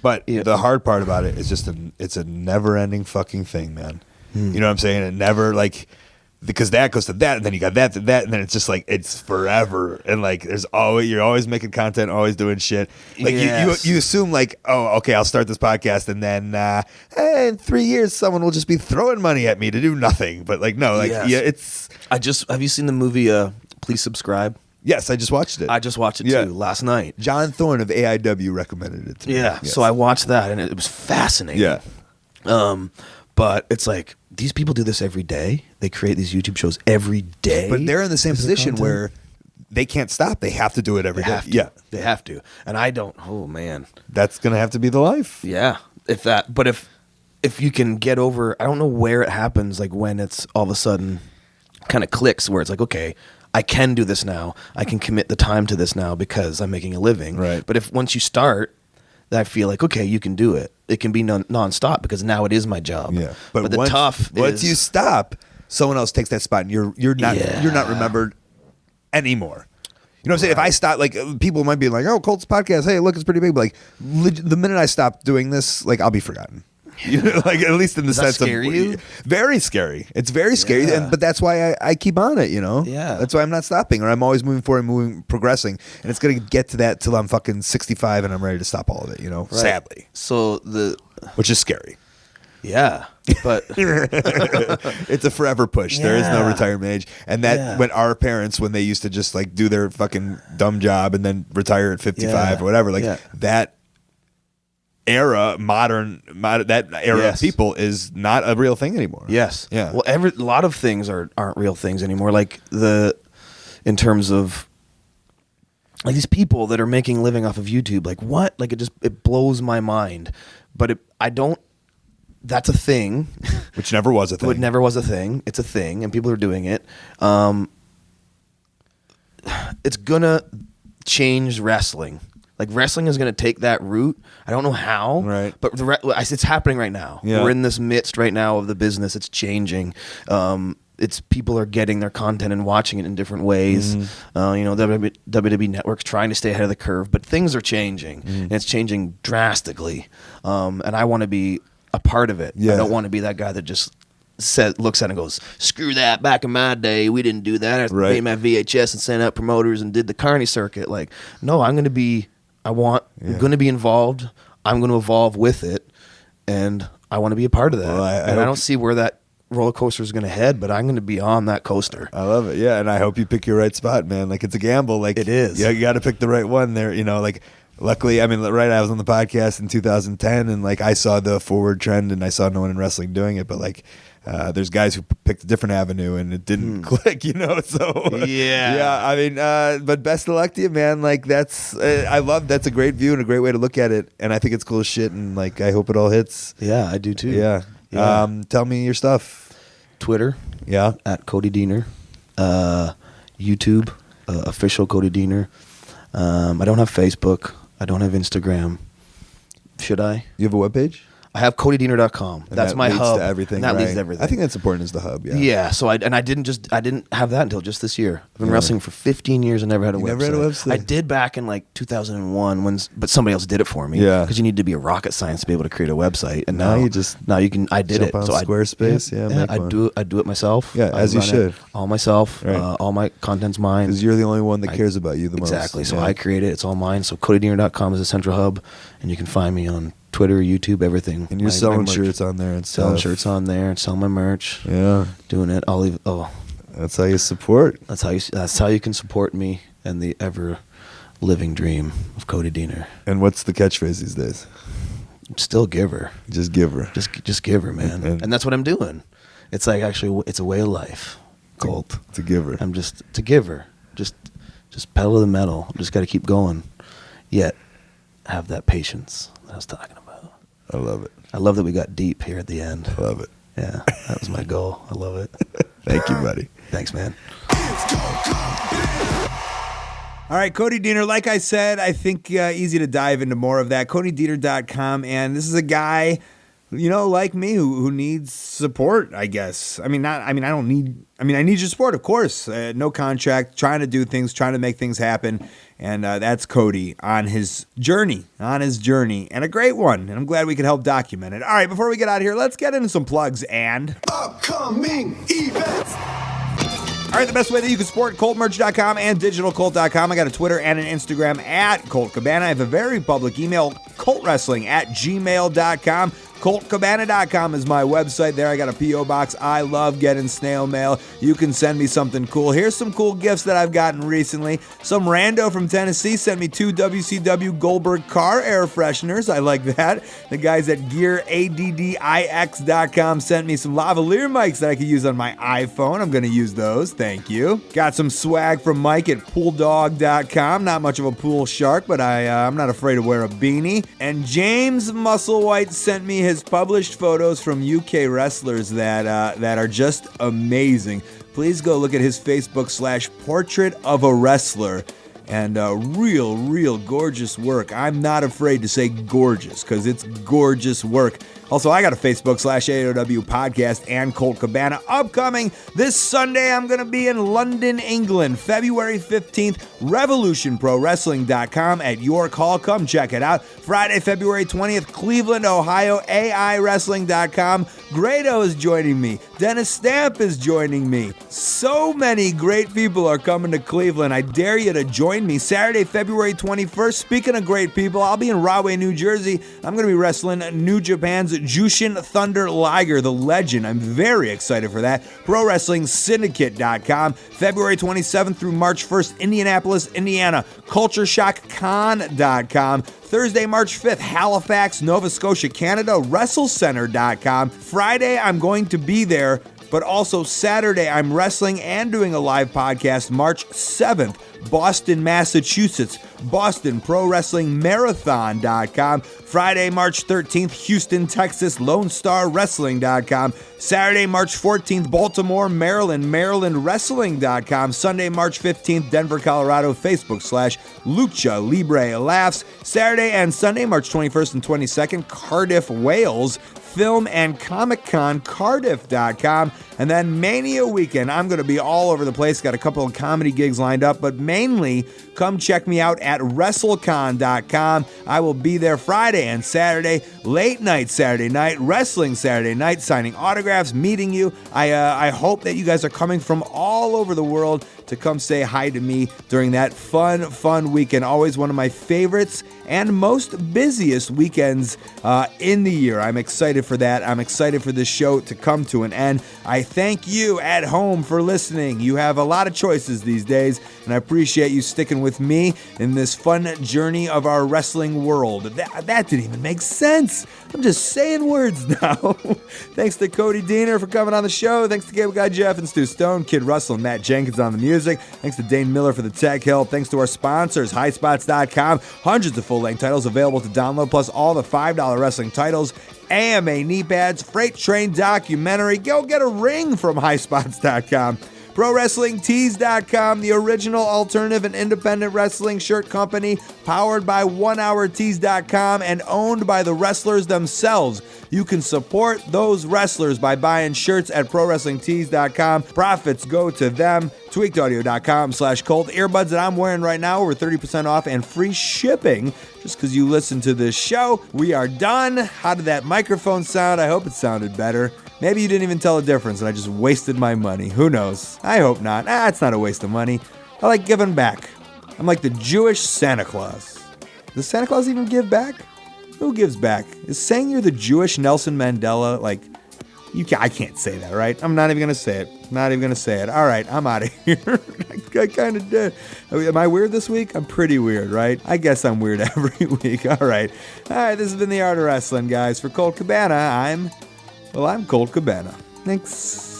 [SPEAKER 1] But the hard part about it is just it's a never-ending fucking thing, man. You know what I'm saying? It never, like, because that goes to that, and then you got that to that, and then it's just like it's forever. And like you're always making content, always doing shit. Like you assume like, oh, okay, I'll start this podcast, and then in 3 years someone will just be throwing money at me to do nothing. But like no, like it's.
[SPEAKER 5] Have you seen the movie Please Subscribe?
[SPEAKER 1] Yes, I just watched it.
[SPEAKER 5] I just watched it too last night.
[SPEAKER 1] John Thorne of AIW recommended it to me.
[SPEAKER 5] Yeah,
[SPEAKER 1] Yes.
[SPEAKER 5] so I watched that, and it was fascinating.
[SPEAKER 1] Yeah.
[SPEAKER 5] But it's like, these people do this every day. They create these YouTube shows every day.
[SPEAKER 1] But they're in the same
[SPEAKER 5] Is
[SPEAKER 1] position
[SPEAKER 5] content?
[SPEAKER 1] where they can't stop. They have to do it every
[SPEAKER 5] They
[SPEAKER 1] day.
[SPEAKER 5] have to.
[SPEAKER 1] Yeah.
[SPEAKER 5] They have to. And I don't. Oh man.
[SPEAKER 1] That's going to have to be the life.
[SPEAKER 5] Yeah. But if you can get over, I don't know where it happens, like when it's all of a sudden kind of clicks, where it's like, okay, I can do this now. I can commit the time to this now because I'm making a living.
[SPEAKER 1] Right.
[SPEAKER 5] But if once you start, I feel like, okay, you can do it. It can be nonstop because now it is my job.
[SPEAKER 1] Yeah.
[SPEAKER 5] But the
[SPEAKER 1] once,
[SPEAKER 5] tough
[SPEAKER 1] once
[SPEAKER 5] is,
[SPEAKER 1] you stop, someone else takes that spot and you're not remembered anymore. You know what I'm saying? If I stop, like, people might be like, oh, Colt's podcast, hey, look, it's pretty big. But like, the minute I stop doing this, like, I'll be forgotten. You know, like, at least in the sense
[SPEAKER 5] scare
[SPEAKER 1] of
[SPEAKER 5] you?
[SPEAKER 1] Very scary. It's very scary,
[SPEAKER 5] Yeah.
[SPEAKER 1] but that's why I keep on it. You know,
[SPEAKER 5] Yeah.
[SPEAKER 1] that's why I'm not stopping, or I'm always moving forward, progressing, and it's gonna get to that till I'm fucking 65 and I'm ready to stop all of it. You know,
[SPEAKER 5] Right.
[SPEAKER 1] sadly,
[SPEAKER 5] So
[SPEAKER 1] which is scary.
[SPEAKER 5] yeah, but
[SPEAKER 1] It's a forever push. There is no
[SPEAKER 5] Yeah.
[SPEAKER 1] retirement age, and that
[SPEAKER 5] Yeah.
[SPEAKER 1] when our parents, when they used to just like do their fucking dumb job and then retire at 55
[SPEAKER 5] Yeah.
[SPEAKER 1] or whatever, like
[SPEAKER 5] Yeah.
[SPEAKER 1] that era, modern that era
[SPEAKER 5] Yes.
[SPEAKER 1] of people is not a real thing anymore.
[SPEAKER 5] yes,
[SPEAKER 1] Yeah.
[SPEAKER 5] Well, a lot of things aren't real things anymore. Like in terms of like these people that are making a living off of YouTube. Like what? Like it blows my mind. But I don't. That's a thing.
[SPEAKER 1] Which never was a thing.
[SPEAKER 5] It never was a thing. It's a thing, and people are doing it. It's gonna change wrestling. Like wrestling is gonna take that route. I don't know how,
[SPEAKER 1] Right.
[SPEAKER 5] But it's happening right now.
[SPEAKER 1] Yeah.
[SPEAKER 5] We're in this midst right now of the business. It's changing. It's people are getting their content and watching it in different ways. WWE Network's trying to stay ahead of the curve, but things are changing, and it's changing drastically. And I want to be a part of it.
[SPEAKER 4] Yeah.
[SPEAKER 5] I don't want to be that guy that just looks at it and goes, screw that, back in my day, we didn't do that. I
[SPEAKER 4] Right.
[SPEAKER 5] made my VHS and sent out promoters and did the carny circuit. Like, no, I'm going to be involved. I'm going to evolve with it, and I want to be a part of that.
[SPEAKER 4] Well, I
[SPEAKER 5] I
[SPEAKER 4] hope-
[SPEAKER 5] don't see where that roller coaster is going to head, but I'm going to be on that coaster.
[SPEAKER 4] I love it. Yeah, and I hope you pick your right spot, man. Like, it's a gamble. Like,
[SPEAKER 5] It is.
[SPEAKER 4] Yeah, you got to pick the right one there. You know, like, luckily, I mean, right, I was on the podcast in 2010, and like I saw the forward trend, and I saw no one in wrestling doing it. But like, there's guys who picked a different avenue, and it didn't click. You know, so
[SPEAKER 5] Yeah.
[SPEAKER 4] yeah. I mean, but best of luck to you, man. Like, that's that's a great view and a great way to look at it, and I think it's cool as shit. And like, I hope it all hits.
[SPEAKER 5] Yeah, I do too.
[SPEAKER 4] Yeah.
[SPEAKER 5] Yeah.
[SPEAKER 4] Tell me your stuff.
[SPEAKER 5] Twitter,
[SPEAKER 4] Yeah.
[SPEAKER 5] at Cody Diener. YouTube, official Cody Diener. I don't have Facebook. I don't have Instagram. Should I?
[SPEAKER 4] You have a webpage?
[SPEAKER 5] I have CodyDiener.com.
[SPEAKER 4] And
[SPEAKER 5] That's
[SPEAKER 4] that
[SPEAKER 5] my
[SPEAKER 4] leads
[SPEAKER 5] hub.
[SPEAKER 4] to everything.
[SPEAKER 5] And that leads
[SPEAKER 4] right?
[SPEAKER 5] to everything.
[SPEAKER 4] I think that's important as the hub. Yeah.
[SPEAKER 5] Yeah. So I didn't have that until just this year. I've been wrestling for 15 years and never had a
[SPEAKER 4] You
[SPEAKER 5] website.
[SPEAKER 4] never had a website?
[SPEAKER 5] I did back in like 2001 but somebody else did it for me.
[SPEAKER 4] Yeah.
[SPEAKER 5] Because you need to be a rocket science to be able to create a website. And
[SPEAKER 4] Now
[SPEAKER 5] now
[SPEAKER 4] you
[SPEAKER 5] can. I did
[SPEAKER 4] jump
[SPEAKER 5] it.
[SPEAKER 4] on
[SPEAKER 5] So
[SPEAKER 4] Squarespace, make
[SPEAKER 5] I
[SPEAKER 4] one.
[SPEAKER 5] do it myself.
[SPEAKER 4] Yeah,
[SPEAKER 5] I
[SPEAKER 4] as you
[SPEAKER 5] run it
[SPEAKER 4] should.
[SPEAKER 5] all myself.
[SPEAKER 4] Right.
[SPEAKER 5] All my content's mine.
[SPEAKER 4] Because you're the only one that cares about you the most.
[SPEAKER 5] Exactly. So
[SPEAKER 4] Yeah.
[SPEAKER 5] I create it. It's all mine. So CodyDiener.com is the central hub, and you can find me on Twitter, YouTube, everything.
[SPEAKER 4] And you're
[SPEAKER 5] My
[SPEAKER 4] selling
[SPEAKER 5] merch.
[SPEAKER 4] shirts on there and stuff.
[SPEAKER 5] Selling shirts on there and selling my merch.
[SPEAKER 4] Yeah.
[SPEAKER 5] Doing it. I'll leave. Oh,
[SPEAKER 4] That's how you support.
[SPEAKER 5] that's how you can support me and the ever living dream of Cody Diener.
[SPEAKER 4] And what's the catchphrase these days?
[SPEAKER 5] Still giver.
[SPEAKER 4] Just give her.
[SPEAKER 5] Just giver, man.
[SPEAKER 4] And-
[SPEAKER 5] And that's what I'm doing. It's like actually it's a way of life. Colt.
[SPEAKER 4] To give her.
[SPEAKER 5] I'm just a giver. Just pedal to the metal. Just got to keep going. Yet have that patience that I was talking about.
[SPEAKER 4] I love it.
[SPEAKER 5] I love that we got deep here at the end.
[SPEAKER 4] I love it.
[SPEAKER 5] Yeah, that was my goal. I love it.
[SPEAKER 4] Thank you, buddy.
[SPEAKER 5] Thanks, man.
[SPEAKER 1] All right, Cody Diener, like I said, I think easy to dive into more of that. CodyDiener.com, and this is a guy, like me, who needs support, I guess. I need your support, of course. No contract, trying to do things, trying to make things happen, and that's Cody on his journey, and a great one, and I'm glad we could help document it. All right, before we get out of here, let's get into some plugs and...
[SPEAKER 3] Upcoming events.
[SPEAKER 1] All right, the best way that you can support ColtMerch.com and DigitalColt.com. I got a Twitter and an Instagram at Colt Cabana. I have a very public email, ColtWrestling@gmail.com. ColtCabana.com is my website. There I got a P.O. box. I love getting snail mail. You can send me something cool. Here's some cool gifts that I've gotten recently. Some rando from Tennessee sent me 2 WCW Goldberg car air fresheners. I like that. The guys at GearAddix.com sent me some lavalier mics that I could use on my iPhone. I'm going to use those. Thank you. Got some swag from Mike at PoolDog.com. Not much of a pool shark, but I'm not afraid to wear a beanie. And James Musselwhite sent me his published photos from UK wrestlers that are just amazing. Please go look at his Facebook /Portrait of a Wrestler. And real gorgeous work. I'm not afraid to say gorgeous because it's gorgeous work. Also, I got a Facebook /AOW podcast and Colt Cabana upcoming this Sunday. I'm going to be in London, England, February 15th, RevolutionProWrestling.com at York Hall. Come check it out. Friday, February 20th, Cleveland, Ohio, AIWrestling.com. Grado is joining me. Dennis Stamp is joining me. So many great people are coming to Cleveland. I dare you to join me. Saturday, February 21st. Speaking of great people, I'll be in Rahway, New Jersey. I'm going to be wrestling New Japan's Jushin Thunder Liger, the legend. I'm very excited for that. ProWrestlingSyndicate.com. February 27th through March 1st, Indianapolis, Indiana. CultureShockCon.com. Thursday, March 5th, Halifax, Nova Scotia, Canada. WrestleCenter.com. Friday, I'm going to be there. But also Saturday, I'm wrestling and doing a live podcast March 7th, Boston, Massachusetts, Boston Pro Wrestling Marathon.com. Friday, March 13th, Houston, Texas, Lone Star Wrestling.com. Saturday, March 14th, Baltimore, Maryland, MarylandWrestling.com. Sunday, March 15th, Denver, Colorado, Facebook /Lucha Libre Laughs. Saturday and Sunday, March 21st and 22nd, Cardiff, Wales. filmandcomiccon.cardiff.com. And then Mania Weekend, I'm going to be all over the place. Got a couple of comedy gigs lined up, but mainly come check me out at WrestleCon.com. I will be there Friday and Saturday, late night Saturday night, wrestling Saturday night, signing autographs, meeting you. I hope that you guys are coming from all over the world to come say hi to me during that fun weekend. Always one of my favorites and most busiest weekends in the year. I'm excited for that. I'm excited for this show to come to an end. I thank you at home for listening. You have a lot of choices these days, and I appreciate you sticking with me in this fun journey of our wrestling world. That didn't even make sense. I'm just saying words now. Thanks to Cody Diener for coming on the show. Thanks to Cable Guy Jeff and Stu Stone, Kid Russell, and Matt Jenkins on the music. Thanks to Dane Miller for the tech help. Thanks to our sponsors, highspots.com. Hundreds of full-length titles available to download, plus all the $5 wrestling titles. AMA knee pads, Freight Train documentary. Go get a ring from highspots.com. ProWrestlingTees.com, the original alternative and independent wrestling shirt company, powered by OneHourTees.com and owned by the wrestlers themselves. You can support those wrestlers by buying shirts at ProWrestlingTees.com. Profits go to them. TweakedAudio.com/Colt. Earbuds that I'm wearing right now, over 30% off and free shipping just because you listen to this show. We are done. How did that microphone sound? I hope it sounded better. Maybe you didn't even tell the difference and I just wasted my money. Who knows? I hope not. It's not a waste of money. I like giving back. I'm like the Jewish Santa Claus. Does Santa Claus even give back? Who gives back? Is saying you're the Jewish Nelson Mandela, like, I can't say that, right? I'm not even going to say it. Not even going to say it. All right, I'm out of here. I kind of did. Am I weird this week? I'm pretty weird, right? I guess I'm weird every week. All right, this has been The Art of Wrestling, guys. For Colt Cabana, I'm Colt Cabana. Thanks.